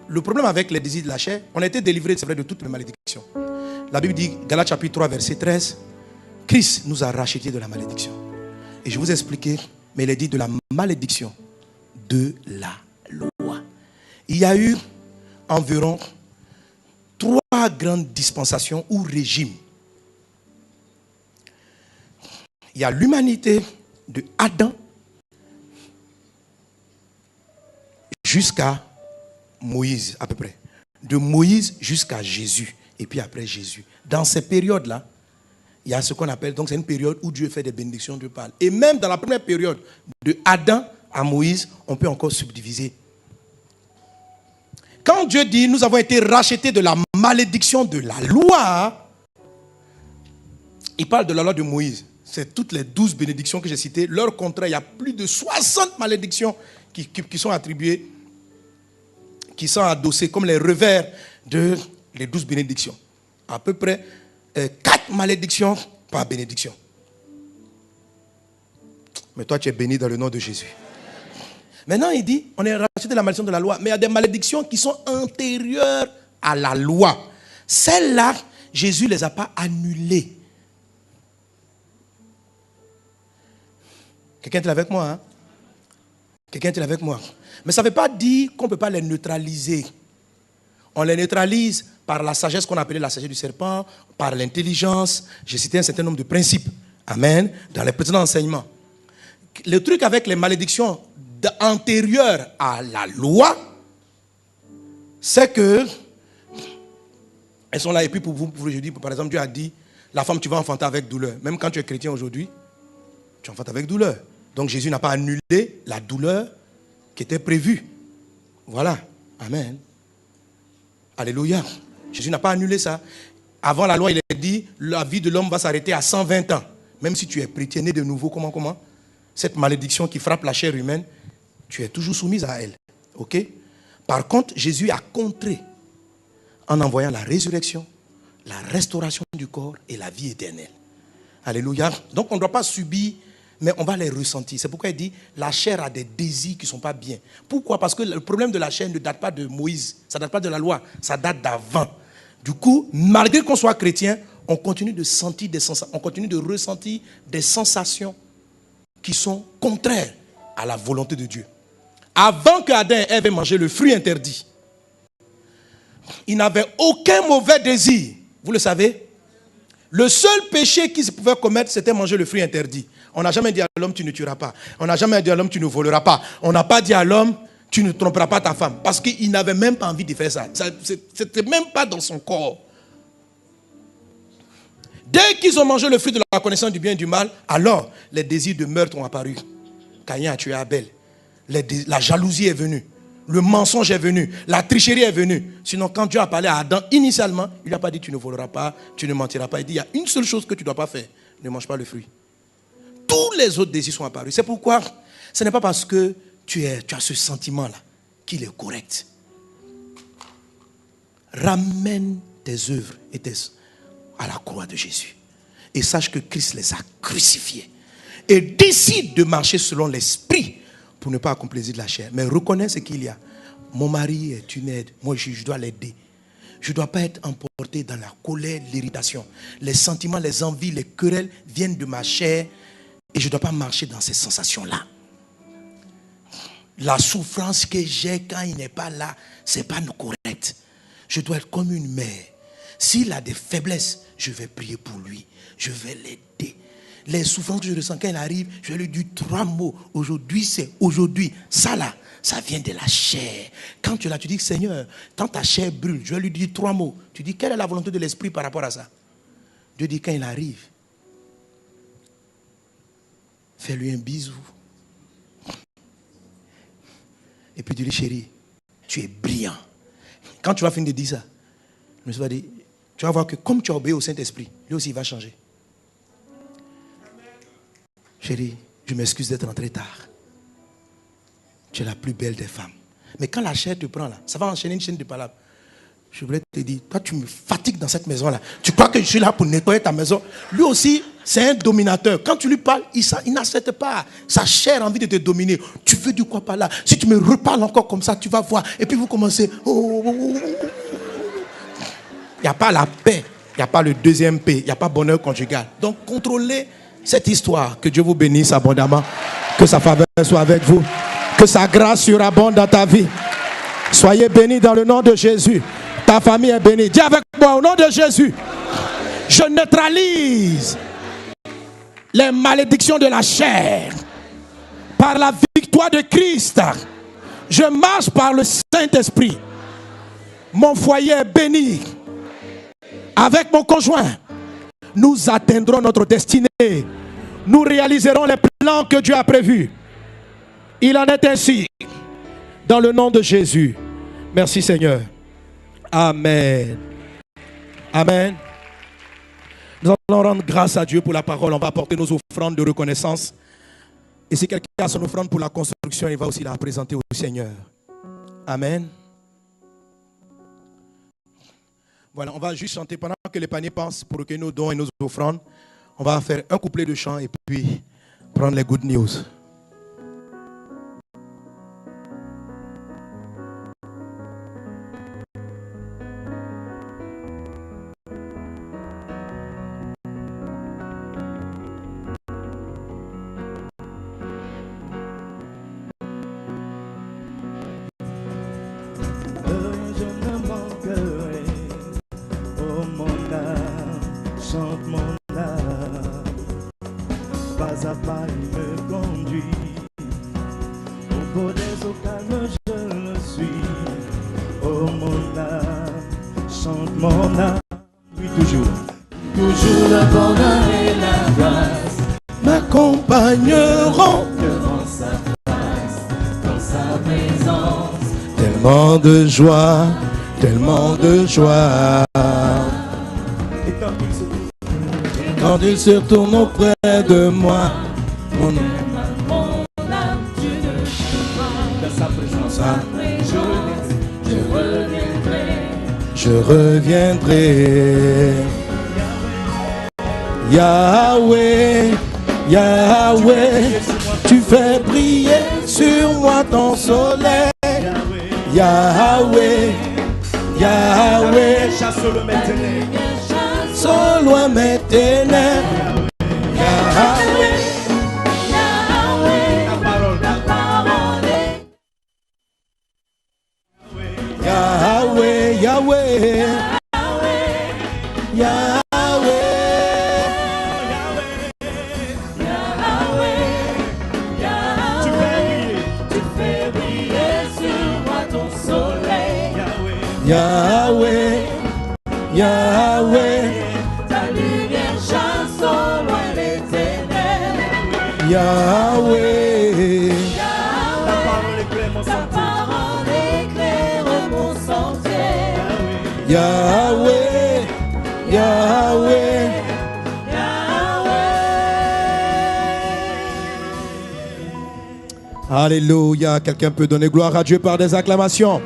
le problème avec les désirs de la chair, on a été délivré, c'est vrai, de toutes les malédictions. La Bible dit, Galates chapitre 3, verset 13, Christ nous a rachetés de la malédiction. Et je vous ai expliqué, mais il est dit de la malédiction de la loi. Il y a eu environ 3 grandes dispensations ou régimes. Il y a l'humanité de Adam jusqu'à Moïse, à peu près. De Moïse jusqu'à Jésus. Et puis après Jésus. Dans ces périodes-là, il y a ce qu'on appelle, donc c'est une période où Dieu fait des bénédictions, Dieu parle. Et même dans la première période, de Adam à Moïse, on peut encore subdiviser. Quand Dieu dit, nous avons été rachetés de la malédiction de la loi, il parle de la loi de Moïse. C'est toutes les 12 bénédictions que j'ai citées. Leur contraire, il y a plus de 60 malédictions qui sont attribuées, qui sont adossées comme les revers de les 12 bénédictions. À peu près 4 malédictions par bénédiction. Mais toi, tu es béni dans le nom de Jésus. Maintenant, il dit, on est racheté de la malédiction de la loi, mais il y a des malédictions qui sont antérieures à la loi. Celles-là, Jésus ne les a pas annulées. Quelqu'un est avec moi, hein? Quelqu'un est avec moi. Mais ça ne veut pas dire qu'on ne peut pas les neutraliser. On les neutralise par la sagesse qu'on appelait la sagesse du serpent, par l'intelligence. J'ai cité un certain nombre de principes. Amen. Dans les précédents enseignements. Le truc avec les malédictions antérieures à la loi, c'est que elles sont là. Et puis pour vous, je dis, par exemple, Dieu a dit, la femme, tu vas enfanter avec douleur. Même quand tu es chrétien aujourd'hui, tu enfantes avec douleur. Donc Jésus n'a pas annulé la douleur qui était prévue. Voilà. Amen. Alléluia. Jésus n'a pas annulé ça. Avant la loi, il a dit, la vie de l'homme va s'arrêter à 120 ans. Même si tu es prêt, tu es né de nouveau, comment? Cette malédiction qui frappe la chair humaine, tu es toujours soumise à elle. Ok? Par contre, Jésus a contré en envoyant la résurrection, la restauration du corps et la vie éternelle. Alléluia. Donc on ne doit pas subir, mais on va les ressentir. C'est pourquoi il dit, la chair a des désirs qui ne sont pas bien. Pourquoi? Parce que le problème de la chair ne date pas de Moïse, ça ne date pas de la loi, ça date d'avant. Du coup, malgré qu'on soit chrétien, on continue de sentir des sensations, on continue de ressentir des sensations qui sont contraires à la volonté de Dieu. Avant qu'Adam et Ève aient mangé le fruit interdit, ils n'avaient aucun mauvais désir. Vous le savez? Le seul péché qu'ils pouvaient commettre, c'était manger le fruit interdit. On n'a jamais dit à l'homme, tu ne tueras pas. On n'a jamais dit à l'homme, tu ne voleras pas. On n'a pas dit à l'homme, tu ne tromperas pas ta femme. Parce qu'il n'avait même pas envie de faire ça. C'était même pas dans son corps. Dès qu'ils ont mangé le fruit de la connaissance du bien et du mal, alors les désirs de meurtre ont apparu. Caïn a tué Abel. La jalousie est venue. Le mensonge est venu. La tricherie est venue. Sinon, quand Dieu a parlé à Adam, initialement, il n'a pas dit tu ne voleras pas, tu ne mentiras pas. Il dit il y a une seule chose que tu ne dois pas faire. Ne mange pas le fruit. Tous les autres désirs sont apparus. C'est pourquoi ce n'est pas parce que tu as ce sentiment-là qu'il est correct. Ramène tes œuvres et à la croix de Jésus. Et sache que Christ les a crucifiés. Et décide de marcher selon l'esprit pour ne pas accomplir de la chair. Mais reconnais ce qu'il y a. Mon mari est une aide. Moi, je dois l'aider. Je ne dois pas être emporté dans la colère, l'irritation. Les sentiments, les envies, les querelles viennent de ma chair. Et je ne dois pas marcher dans ces sensations-là. La souffrance que j'ai quand il n'est pas là, ce n'est pas correct. Je dois être comme une mère. S'il a des faiblesses, je vais prier pour lui. Je vais l'aider. Les souffrances que je ressens quand il arrive, je vais lui dire 3 mots. Aujourd'hui, c'est aujourd'hui. Ça là, ça vient de la chair. Quand tu es là, tu dis Seigneur, quand ta chair brûle, je vais lui dire 3 mots. Tu dis quelle est la volonté de l'esprit par rapport à ça? Dieu dit quand il arrive, fais-lui un bisou. Et puis tu dis chérie, tu es brillant. Quand tu vas finir de dire ça, je me suis dit, tu vas voir que comme tu as obéi au Saint-Esprit, lui aussi il va changer. Chérie, je m'excuse d'être rentré tard. Tu es la plus belle des femmes. Mais quand la chair te prend là, ça va enchaîner une chaîne de palabres. Je voulais te dire, toi tu me fatigues dans cette maison là. Tu crois que je suis là pour nettoyer ta maison? Lui aussi, c'est un dominateur. Quand tu lui parles, il n'accepte pas. Sa chair a envie de te dominer. Tu veux du quoi par là? Si tu me reparles encore comme ça, tu vas voir. Et puis vous commencez. Il n'y a pas la paix. Il n'y a pas le deuxième paix. Il n'y a pas bonheur conjugal. Donc contrôlez cette histoire. Que Dieu vous bénisse abondamment. Que sa faveur soit avec vous. Que sa grâce surabonde dans ta vie. Soyez bénis dans le nom de Jésus. Ta famille est bénie. Dis avec moi au nom de Jésus. Je neutralise les malédictions de la chair par la victoire de Christ. Je marche par le Saint-Esprit. Mon foyer est béni. Avec mon conjoint, nous atteindrons notre destinée. Nous réaliserons les plans que Dieu a prévus. Il en est ainsi. Dans le nom de Jésus. Merci Seigneur. Amen. Amen. Nous allons rendre grâce à Dieu pour la parole. On va apporter nos offrandes de reconnaissance. Et si quelqu'un a son offrande pour la construction, il va aussi la présenter au Seigneur. Amen. Voilà, on va juste chanter pendant que les paniers pensent pour recueillir nos dons et nos offrandes. On va faire un couplet de chant et puis prendre les good news.
pas, il me conduit. Au beau des eaux calmes, je le suis. Oh mon âme, chante mon âme. Oui, toujours. Toujours le bonheur et la grâce
m'accompagneront
devant sa face, dans sa présence.
tellement de joie, tellement de joie.
Et
Quand il se tourne auprès de moi, mon
âme, tu ne dans sa présence,
je reviendrai. Yahweh, Yahweh, tu fais briller sur moi ton soleil. Yahweh, Yahweh,
chasse le méténèbre.
au loin mes ténèbres. Yahweh,
Ta parole,
Yahweh, Yahweh, Yahweh.
tu fais briller sur moi ton soleil.
Yahweh, Yahweh,
Ta lumière chasse au loin les ténèbres.
Yahweh,
Ta parole éclaire mon sentier.
Yahweh, Yahweh. Alléluia. Quelqu'un peut donner gloire à Dieu par des acclamations.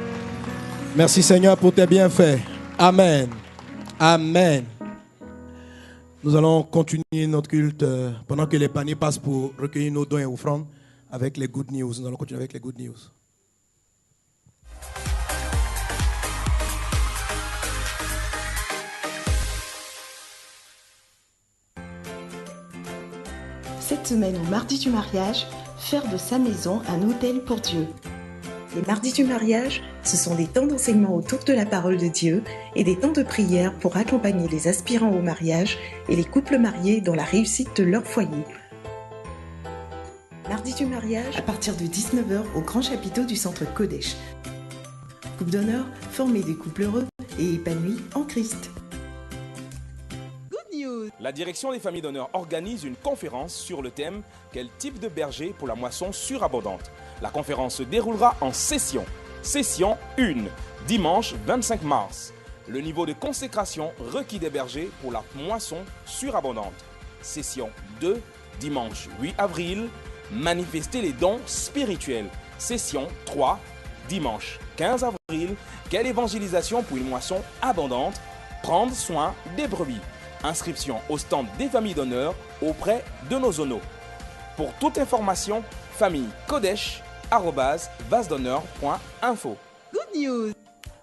Merci Seigneur pour tes bienfaits. Amen. Amen. Nous allons continuer notre culte pendant que les paniers passent pour recueillir nos dons et offrandes avec les good news. Nous allons continuer avec les good news.
Cette semaine, au mardi du mariage, faire de sa maison un hôtel pour Dieu. Les mardis du mariage, ce sont des temps d'enseignement autour de la parole de Dieu et des temps de prière pour accompagner les aspirants au mariage et les couples mariés dans la réussite de leur foyer. Mardi du mariage, à partir de 19h au grand chapiteau du centre Kodesh. Couple d'honneur, former des couples heureux et épanouis en Christ.
La direction des familles d'honneur organise une conférence sur le thème « Quel type de berger pour la moisson surabondante ?» La conférence se déroulera en session. Session 1, dimanche 25 mars. Le niveau de consécration requis des bergers pour la moisson surabondante. Session 2, dimanche 8 avril. Manifester les dons spirituels. Session 3, dimanche 15 avril. Quelle évangélisation pour une moisson abondante? Prendre soin des brebis. Inscription au stand des familles d'honneur auprès de nos zonos. Pour toute information, famille kodesh@vasdhonneur.info.
Good news.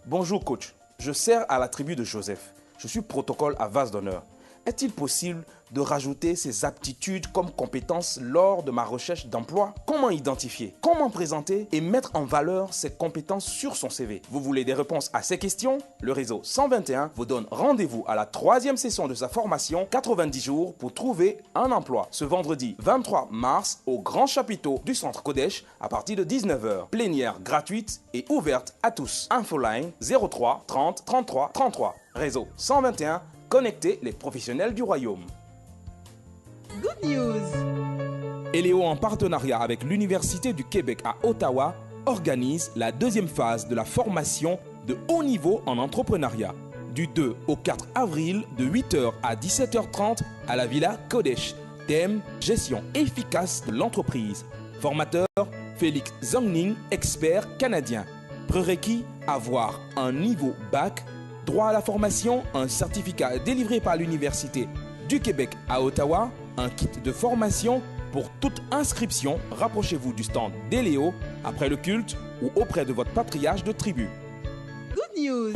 Bonjour coach, je sers à la tribu de Joseph. Je suis protocole à Vase d'honneur. Est-il possible de rajouter ces aptitudes comme compétences lors de ma recherche d'emploi? Comment identifier, comment présenter et mettre en valeur ces compétences sur son CV? Vous voulez des réponses à ces questions? Le réseau 121 vous donne rendez-vous à la 3e session de sa formation 90 jours pour trouver un emploi. Ce vendredi 23 mars au grand chapiteau du centre Kodesh à partir de 19h. Plénière gratuite et ouverte à tous. Infoline 03 30 33 33. Réseau 121. Connecter les professionnels du royaume.
Good news.
Eléo, en partenariat avec l'Université du Québec à Ottawa, organise la 2e phase de la formation de haut niveau en entrepreneuriat. Du 2 au 4 avril, de 8h à 17h30 à la Villa Kodesh. Thème: gestion efficace de l'entreprise. Formateur: Félix Zongning, expert canadien. Prérequis: avoir un niveau bac. Droit à la formation, un certificat délivré par l'Université du Québec à Ottawa, un kit de formation. Pour toute inscription, rapprochez-vous du stand d'Eléo après le culte ou auprès de votre patriarche de tribu.
Good news.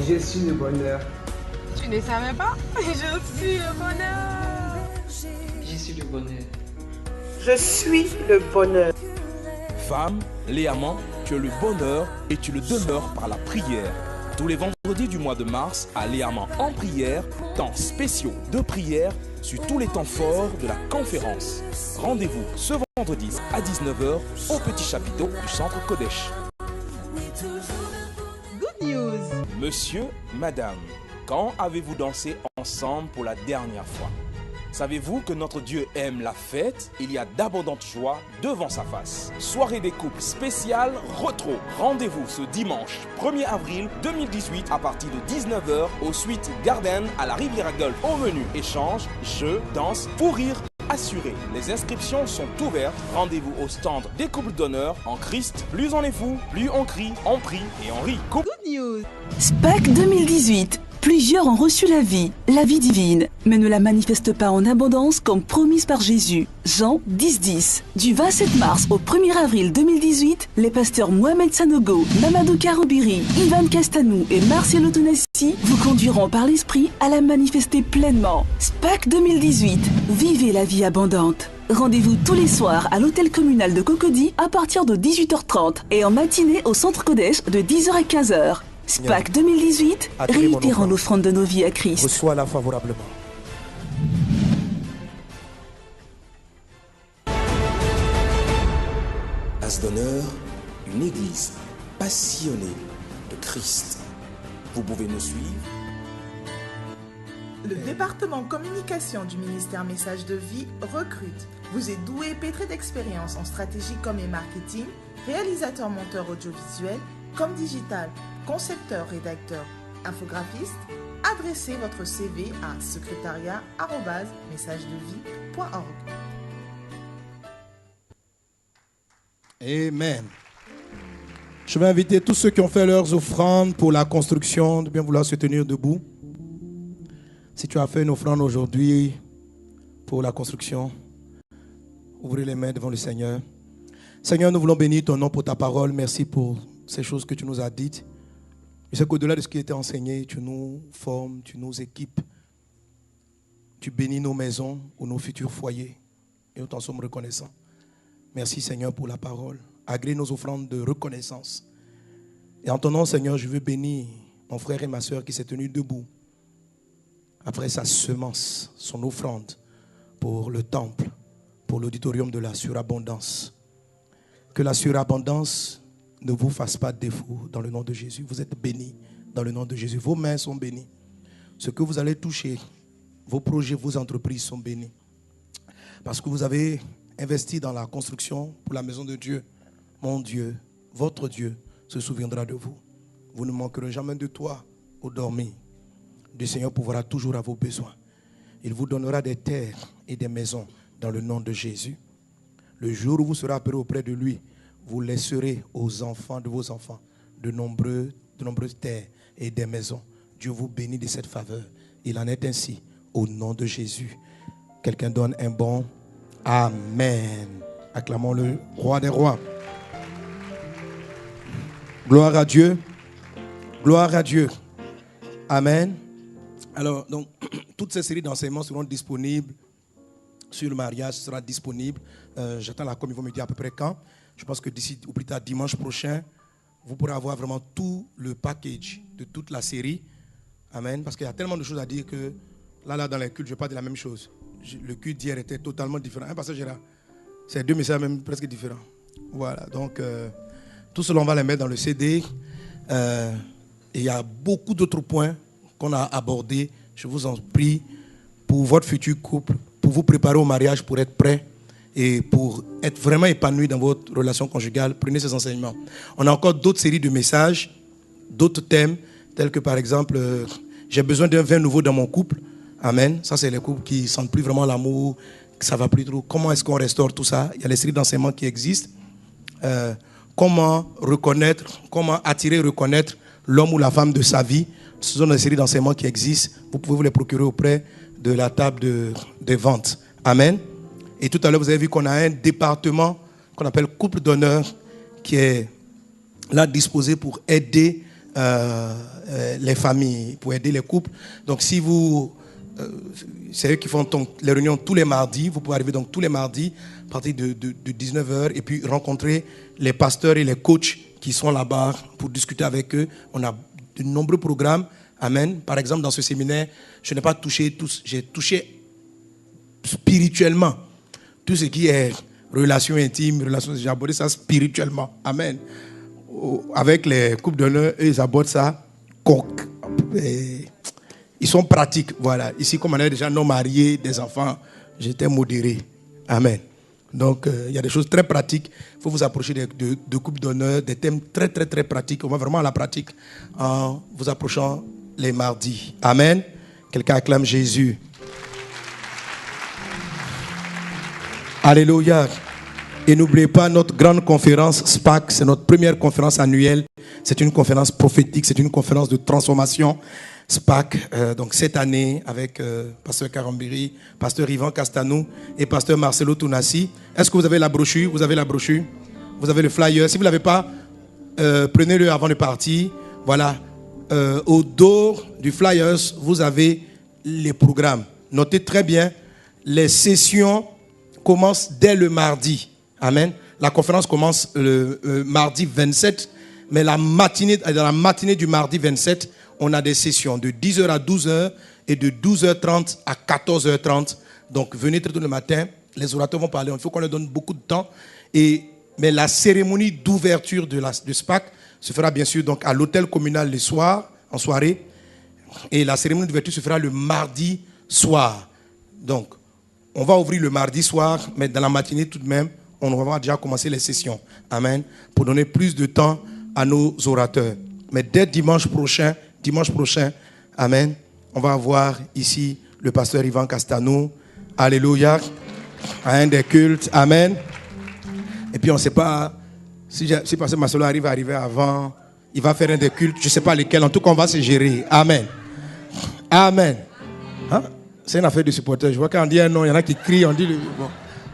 Je suis le bonheur.
Tu ne savais pas? Je suis le bonheur.
Je suis le bonheur.
Je suis le bonheur.
Femme, léamant, tu es le bonheur et tu le demeures par la prière. Tous les vendredis du mois de mars, à Léamant en prière, temps spéciaux de prière sur tous les temps forts de la conférence. Rendez-vous ce vendredi à 19h au Petit Chapiteau du Centre Kodesh.
Good news.
Monsieur, madame, quand avez-vous dansé ensemble pour la dernière fois? Savez-vous que notre Dieu aime la fête? Il y a d'abondantes joies devant sa face. Soirée des couples spéciale Retro. Rendez-vous ce dimanche 1er avril 2018 à partir de 19h au Suite Garden à la Riviera Golf. Au menu échange, jeux, danse, pour rire assuré. Les inscriptions sont ouvertes. Rendez-vous au stand des couples d'honneur en Christ. Plus on est fou, plus on crie, on prie et on rit.
Good news.
SPAC 2018. Plusieurs ont reçu la vie divine, mais ne la manifestent pas en abondance comme promise par Jésus. Jean 10:10. Du 27 mars au 1er avril 2018, les pasteurs Mohamed Sanogo, Mamadou Karobiri, Ivan Castanou et Marcelo Tonassi vous conduiront par l'esprit à la manifester pleinement. SPAC 2018. Vivez la vie abondante. Rendez-vous tous les soirs à l'hôtel communal de Cocody à partir de 18h30 et en matinée au centre Kodesh de 10h à 15h. SPAC 2018, réitérant l'offrande de nos vies à Christ.
Reçois-la favorablement.
As d'honneur, une église passionnée de Christ. Vous pouvez nous suivre.
Le département communication du ministère Message de Vie recrute. Vous êtes doué et pétré d'expérience en stratégie com et marketing, réalisateur monteur audiovisuel, com digital, concepteur, rédacteur, infographiste. Adressez votre CV à secrétariat@messagedevie.org.
Amen. Je vais inviter tous ceux qui ont fait leurs offrandes pour la construction de bien vouloir se tenir debout. Si tu as fait une offrande aujourd'hui pour la construction, ouvrez les mains devant le Seigneur. Seigneur, nous voulons bénir ton nom pour ta parole. Merci pour ces choses que tu nous as dites. Je sais qu'au-delà de ce qui était enseigné, tu nous formes, tu nous équipes. Tu bénis nos maisons ou nos futurs foyers. Et nous t'en sommes reconnaissants. Merci Seigneur pour la parole. Agrée nos offrandes de reconnaissance. Et en ton nom Seigneur, je veux bénir mon frère et ma soeur qui s'est tenu debout après sa semence, son offrande pour le temple, pour l'auditorium de la surabondance. Que la surabondance ne vous fasse pas défaut dans le nom de Jésus. Vous êtes bénis dans le nom de Jésus. Vos mains sont bénies. Ce que vous allez toucher, vos projets, vos entreprises sont bénis. Parce que vous avez investi dans la construction pour la maison de Dieu. Mon Dieu, votre Dieu se souviendra de vous. Vous ne manquerez jamais de toi au dormir. Le Seigneur pourvoira toujours à vos besoins. Il vous donnera des terres et des maisons dans le nom de Jésus. Le jour où vous serez appelé auprès de lui, vous laisserez aux enfants de vos enfants de nombreuses terres et des maisons. Dieu vous bénit de cette faveur. Il en est ainsi au nom de Jésus. Quelqu'un donne un bon Amen. Acclamons le roi des rois. Gloire à Dieu. Gloire à Dieu. Amen. Alors, donc, toutes ces séries d'enseignements seront disponibles sur le mariage, sera disponible. J'attends la com, ils vont me dire à peu près quand. Je pense que d'ici ou plus tard dimanche prochain, vous pourrez avoir vraiment tout le package de toute la série. Amen. Parce qu'il y a tellement de choses à dire que là dans les cultes, je ne vais pas dire la même chose. Le culte d'hier était totalement différent. Parce que c'est deux messages même presque différents. Voilà. Donc, tout cela, on va les mettre dans le CD. Et il y a beaucoup d'autres points qu'on a abordés. Je vous en prie, pour votre futur couple, pour vous préparer au mariage, pour être prêt et pour être vraiment épanoui dans votre relation conjugale, prenez ces enseignements. On a encore d'autres séries de messages, d'autres thèmes, tels que par exemple, j'ai besoin d'un vin nouveau dans mon couple. Amen. Ça, c'est les couples qui ne sentent plus vraiment l'amour, que ça ne va plus trop. Comment est-ce qu'on restaure tout ça? Il y a les séries d'enseignements qui existent. Comment reconnaître, comment attirer, reconnaître l'homme ou la femme de sa vie. Ce sont des séries d'enseignements qui existent. Vous pouvez vous les procurer auprès de la table de vente. Amen. Et tout à l'heure, vous avez vu qu'on a un département qu'on appelle couple d'honneur qui est là disposé pour aider les familles, pour aider les couples. Donc si vous... c'est eux qui font les réunions tous les mardis. Vous pouvez arriver donc tous les mardis à partir de 19h et puis rencontrer les pasteurs et les coachs qui sont là-bas pour discuter avec eux. On a de nombreux programmes. Amen. Par exemple, dans ce séminaire, je n'ai pas touché tous. J'ai touché spirituellement. Tout ce qui est relation intime, relation, j'ai abordé ça spirituellement. Amen. Avec les couples d'honneur, eux, ils abordent ça. Ils sont pratiques. Voilà. Ici, comme on a déjà non mariés, des enfants, j'étais modéré. Amen. Donc, il y a des choses très pratiques. Il faut vous approcher de couples d'honneur, des thèmes très, très, très pratiques. On va vraiment à la pratique en vous approchant les mardis. Amen. Quelqu'un acclame Jésus. Alléluia. Et n'oubliez pas notre grande conférence SPAC, c'est notre première conférence annuelle. C'est une conférence prophétique, c'est une conférence de transformation. SPAC, donc cette année, avec Pasteur Karambiri, Pasteur Yvan Castanou et Pasteur Marcelo Tounassi. Est-ce que vous avez la brochure? Vous avez la brochure? Vous avez le flyer? Si vous ne l'avez pas, prenez-le avant de partir. Voilà. Au dos du flyer, vous avez les programmes. Notez très bien, les sessions commencent dès le mardi. Amen. La conférence commence le mardi 27, mais dans la matinée du mardi 27, on a des sessions de 10h à 12h et de 12h30 à 14h30. Donc, venez très tôt le matin. Les orateurs vont parler. Il faut qu'on leur donne beaucoup de temps. Mais la cérémonie d'ouverture de SPAC se fera bien sûr donc, à l'hôtel communal le soir, en soirée. Et la cérémonie d'ouverture se fera le mardi soir. Donc, on va ouvrir le mardi soir, mais dans la matinée tout de même, on va déjà commencer les sessions. Amen. Pour donner plus de temps à nos orateurs. Mais dès dimanche prochain, amen, on va avoir ici le pasteur Yvan Castanou. Alléluia. À un des cultes. Amen. Et puis on ne sait pas si pasteur Marcelo arriver avant. Il va faire un des cultes. Je ne sais pas lesquels. En tout cas, on va se gérer. Amen. Amen. Hein? C'est une affaire de supporters. Je vois quand on dit un nom, il y en a qui crient. On dit bon.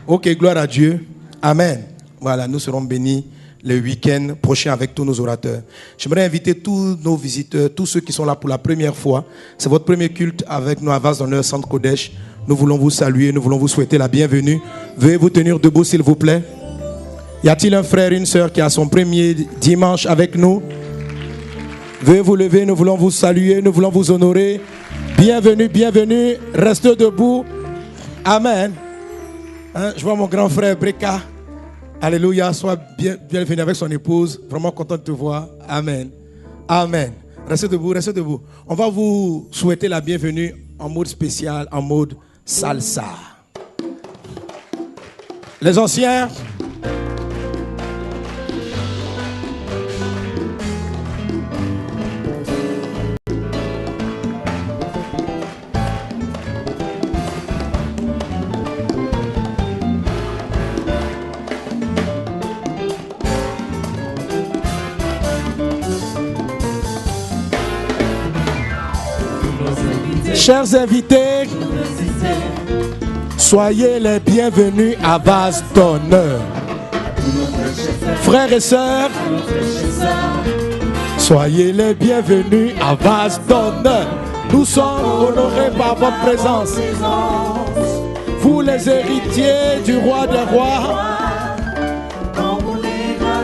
Ok, gloire à Dieu. Amen. Voilà, nous serons bénis le week-end prochain avec tous nos orateurs. J'aimerais inviter tous nos visiteurs, tous ceux qui sont là pour la première fois. C'est votre premier culte avec nous à Vase d'Honneur Centre Kodesh. Nous voulons vous saluer, nous voulons vous souhaiter la bienvenue. Veuillez vous tenir debout s'il vous plaît. Y a-t-il un frère, une sœur qui a son premier dimanche avec nous? Veuillez vous lever, nous voulons vous saluer, nous voulons vous honorer. Bienvenue, bienvenue. Restez debout. Amen. Hein, je vois mon grand frère Breka. Alléluia, sois bienvenu avec son épouse. Vraiment content de te voir. Amen. Amen. Restez debout, restez debout. On va vous souhaiter la bienvenue en mode spécial, en mode salsa. Les anciens. Chers invités, soyez les bienvenus à Vase d'Honneur. Frères et sœurs, soyez les bienvenus à Vase d'Honneur. Nous sommes honorés par votre présence. Vous les héritiers du roi des rois,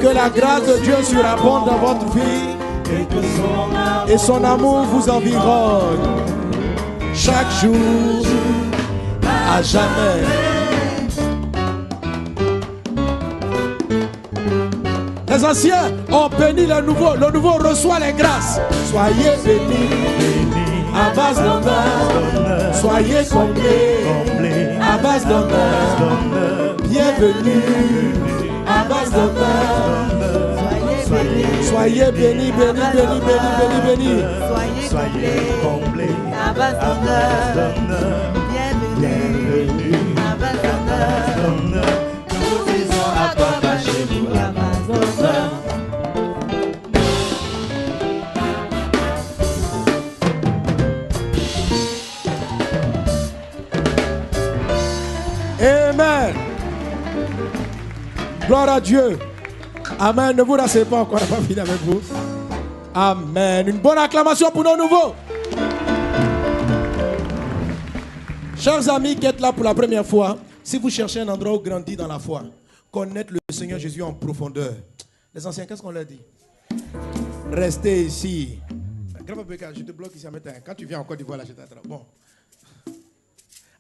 que la grâce de Dieu surabonde dans votre vie et son amour vous environne. Chaque jour, à jamais. Les anciens ont béni le nouveau reçoit les grâces. Soyez bénis à Vase d'Honneur. Soyez comblés à Vase d'Honneur. Bienvenue à Vase d'Honneur. Soyez bénis, bénis, bénis, bénis, bénis, bénis.
Soyez comblés à Vase d'Honneur. Bienvenue à Vase d'Honneur. Nous disons à toi, chez nous à Vase d'Honneur.
Amen. Gloire à Dieu. Amen. Ne vous rassez pas encore, on n'a pas fini avec vous. Amen. Une bonne acclamation pour nos nouveaux. Chers amis qui êtes là pour la première fois, si vous cherchez un endroit où grandir dans la foi, connaître le Seigneur Jésus en profondeur. Les anciens, qu'est-ce qu'on leur dit? Restez ici. Je te bloque ici à matin. Quand tu viens en Côte d'Ivoire, là, je t'attrape. Bon.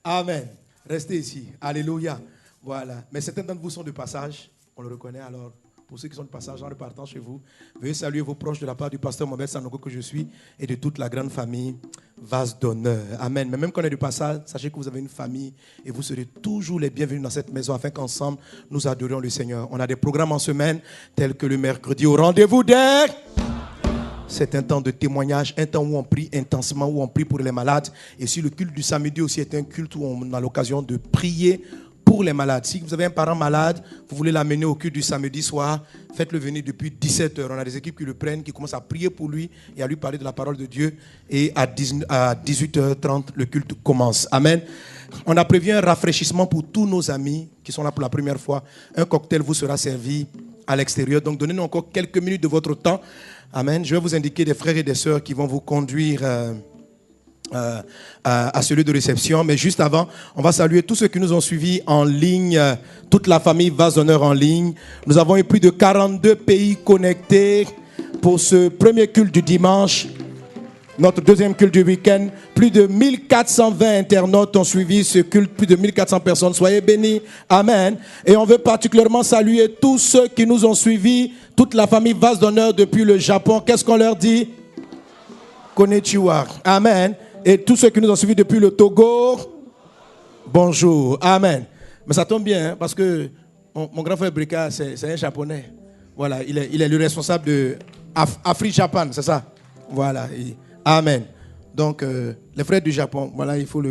Amen. Restez ici. Alléluia. Voilà. Mais certains d'entre vous sont de passage. On le reconnaît alors. Pour ceux qui sont de passage en repartant chez vous, veuillez saluer vos proches de la part du pasteur Mohamed Sanogo que je suis et de toute la grande famille Vase d'honneur. Amen. Mais même quand on est de passage, sachez que vous avez une famille et vous serez toujours les bienvenus dans cette maison afin qu'ensemble nous adorions le Seigneur. On a des programmes en semaine tels que le mercredi au rendez-vous des... C'est un temps de témoignage, un temps où on prie intensement, où on prie pour les malades. Et si le culte du samedi aussi est un culte où on a l'occasion de prier pour les malades. Si vous avez un parent malade, vous voulez l'amener au culte du samedi soir, faites-le venir depuis 17h. On a des équipes qui le prennent, qui commencent à prier pour lui et à lui parler de la parole de Dieu. Et à 18h30, le culte commence. Amen. On a prévu un rafraîchissement pour tous nos amis qui sont là pour la première fois. Un cocktail vous sera servi à l'extérieur. Donc donnez-nous encore quelques minutes de votre temps. Amen. Je vais vous indiquer des frères et des sœurs qui vont vous conduire à celui de réception. Mais juste avant, on va saluer tous ceux qui nous ont suivis en ligne, toute la famille Vase d'honneur en ligne. Nous avons eu plus de 42 pays connectés pour ce premier culte du dimanche. Notre deuxième culte du week-end, plus de 1420 internautes ont suivi ce culte, plus de 1400 personnes. Soyez bénis. Amen. Et on veut particulièrement saluer tous ceux qui nous ont suivis, toute la famille Vase d'honneur depuis le Japon. Qu'est-ce qu'on leur dit? Konnichiwa. Amen. Et tous ceux qui nous ont suivis depuis le Togo, bonjour. Amen. Mais ça tombe bien, hein, parce que mon grand frère Brika, c'est un Japonais. Voilà, il est le responsable de Afri Japan, c'est ça? Voilà. Amen. Donc, les frères du Japon, voilà, il faut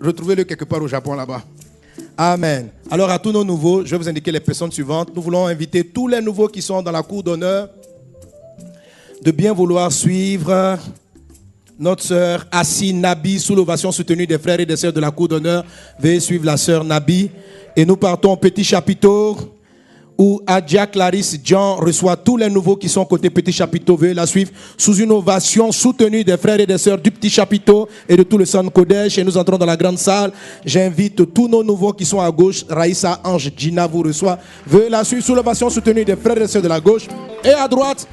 retrouver-le quelque part au Japon là-bas. Amen. Alors, à tous nos nouveaux, je vais vous indiquer les personnes suivantes. Nous voulons inviter tous les nouveaux qui sont dans la cour d'honneur de bien vouloir suivre notre sœur Assi Nabi sous l'ovation soutenue des frères et des sœurs de la cour d'honneur. Veuillez suivre la sœur Nabi. Et nous partons au petit chapiteau où Adja Clarisse Jean reçoit tous les nouveaux qui sont côté petit chapiteau. Veuillez la suivre sous une ovation soutenue des frères et des sœurs du petit chapiteau et de tout le San Kodesh. Et nous entrons dans la grande salle. J'invite tous nos nouveaux qui sont à gauche. Raïssa Ange Gina vous reçoit. Veuillez la suivre sous l'ovation soutenue des frères et des sœurs de la gauche. Et à droite,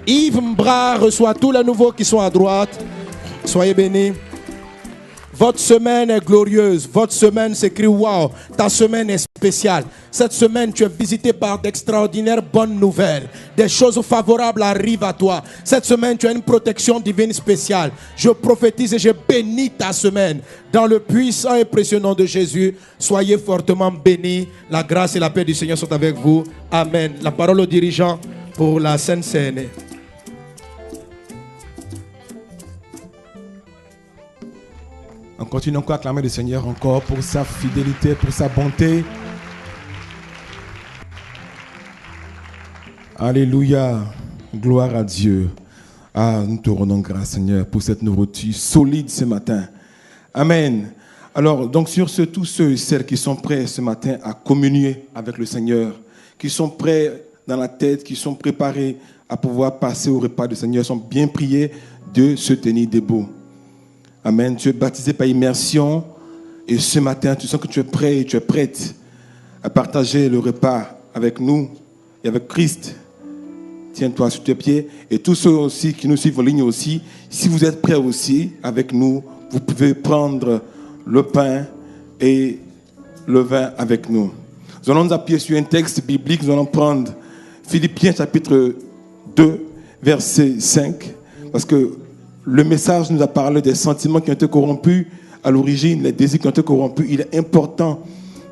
Yves Mbra reçoit tous les nouveaux qui sont à droite. Soyez bénis. Votre semaine est glorieuse. Votre semaine s'écrit wow. Ta semaine est spéciale. Cette semaine, tu es visité par d'extraordinaires bonnes nouvelles. Des choses favorables arrivent à toi. Cette semaine, tu as une protection divine spéciale. Je prophétise et je bénis ta semaine. Dans le puissant et précieux nom de Jésus, soyez fortement bénis. La grâce et la paix du Seigneur sont avec vous. Amen. La parole aux dirigeants pour la Sainte Seine.
On continue encore à acclamer le Seigneur encore pour sa fidélité, pour sa bonté. Alléluia. Gloire à Dieu. Ah, nous te rendons grâce, Seigneur, pour cette nourriture solide ce matin. Amen. Alors, donc sur ce, tous ceux et celles qui sont prêts ce matin à communier avec le Seigneur, qui sont prêts dans la tête, qui sont préparés à pouvoir passer au repas du Seigneur, sont bien priés de se tenir debout. Amen. Tu es baptisé par immersion et ce matin, tu sens que tu es prêt et tu es prête à partager le repas avec nous et avec Christ. Tiens-toi sur tes pieds. Et tous ceux aussi qui nous suivent en ligne aussi, si vous êtes prêts aussi avec nous, vous pouvez prendre le pain et le vin avec nous. Nous allons nous appuyer sur un texte biblique. Nous allons prendre Philippiens chapitre 2, verset 5. Parce que le message nous a parlé des sentiments qui ont été corrompus à l'origine, les désirs qui ont été corrompus. Il est important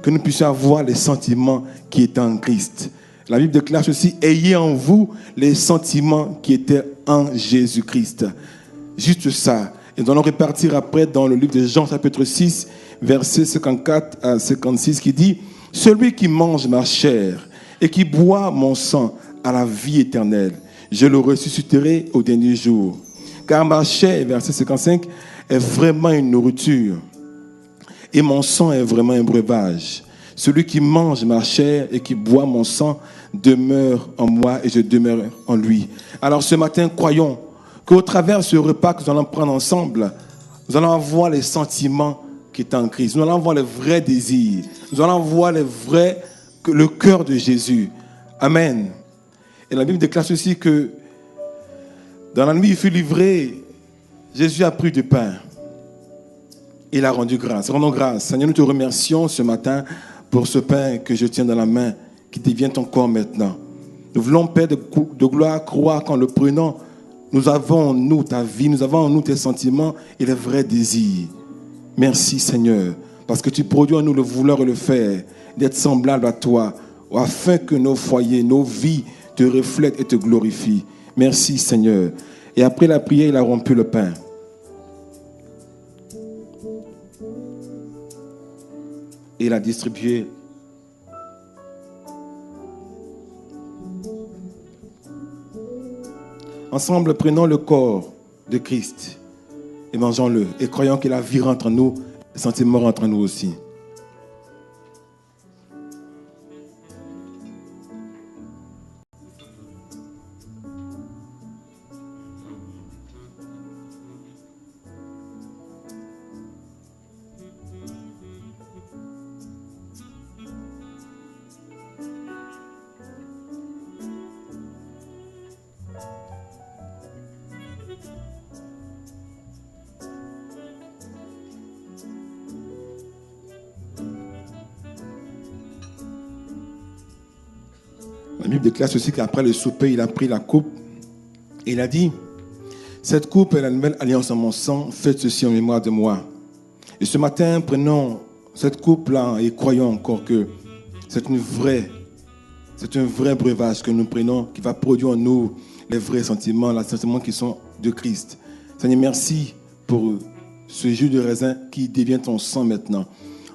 que nous puissions avoir les sentiments qui étaient en Christ. La Bible déclare ceci: ayez en vous les sentiments qui étaient en Jésus-Christ. Juste ça. Et nous allons repartir après dans le livre de Jean, chapitre 6, versets 54 à 56, qui dit: celui qui mange ma chair et qui boit mon sang a la vie éternelle. Je le ressusciterai au dernier jour. Car ma chair, verset 55, est vraiment une nourriture et mon sang est vraiment un breuvage. Celui qui mange ma chair et qui boit mon sang demeure en moi et je demeure en lui. Alors ce matin, croyons qu'au travers de ce repas que nous allons prendre ensemble, nous allons avoir les sentiments qui sont en Christ. Nous allons avoir les vrais désirs. Nous allons avoir le cœur de Jésus. Amen. Et la Bible déclare ceci que dans la nuit, il fut livré. Jésus a pris du pain. il a rendu grâce. Rendons grâce. Seigneur, nous te remercions ce matin pour ce pain que je tiens dans la main, qui devient ton corps maintenant. Nous voulons, Père de gloire, croire qu'en le prenant, nous avons en nous ta vie, nous avons en nous tes sentiments et les vrais désirs. Merci Seigneur, parce que tu produis en nous le vouloir et le faire, d'être semblable à toi, afin que nos foyers, nos vies te reflètent et te glorifient. Merci Seigneur. Et après la prière, il a rompu le pain. Et il a distribué. Ensemble, prenons le corps de Christ et mangeons-le. Et croyons que la vie rentre en nous, le sentiment rentre en nous aussi. La Bible déclare ceci qu'après le souper, il a pris la coupe et il a dit, cette coupe est la nouvelle alliance en mon sang, faites ceci en mémoire de moi. Et ce matin, prenons cette coupe-là et croyons encore que c'est un vrai breuvage que nous prenons qui va produire en nous les vrais sentiments, les sentiments qui sont de Christ. Seigneur, merci pour ce jus de raisin qui devient ton sang maintenant.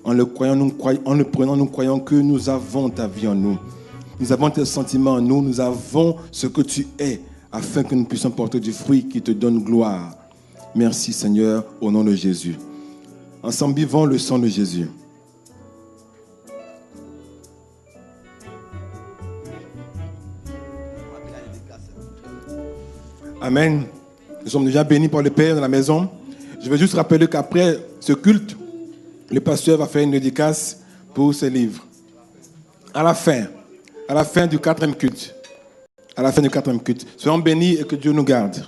En le prenant, nous croyons que nous avons ta vie en nous. Nous avons tes sentiments en nous, nous avons ce que tu es, afin que nous puissions porter du fruit qui te donne gloire. Merci Seigneur, au nom de Jésus. Ensemble, vivons le sang de Jésus. Amen. Nous sommes déjà bénis par le Père dans la maison. Je vais juste rappeler qu'après ce culte, le pasteur va faire une dédicace pour ses livres. À la fin du 4e culte. Soyons bénis et que Dieu nous garde.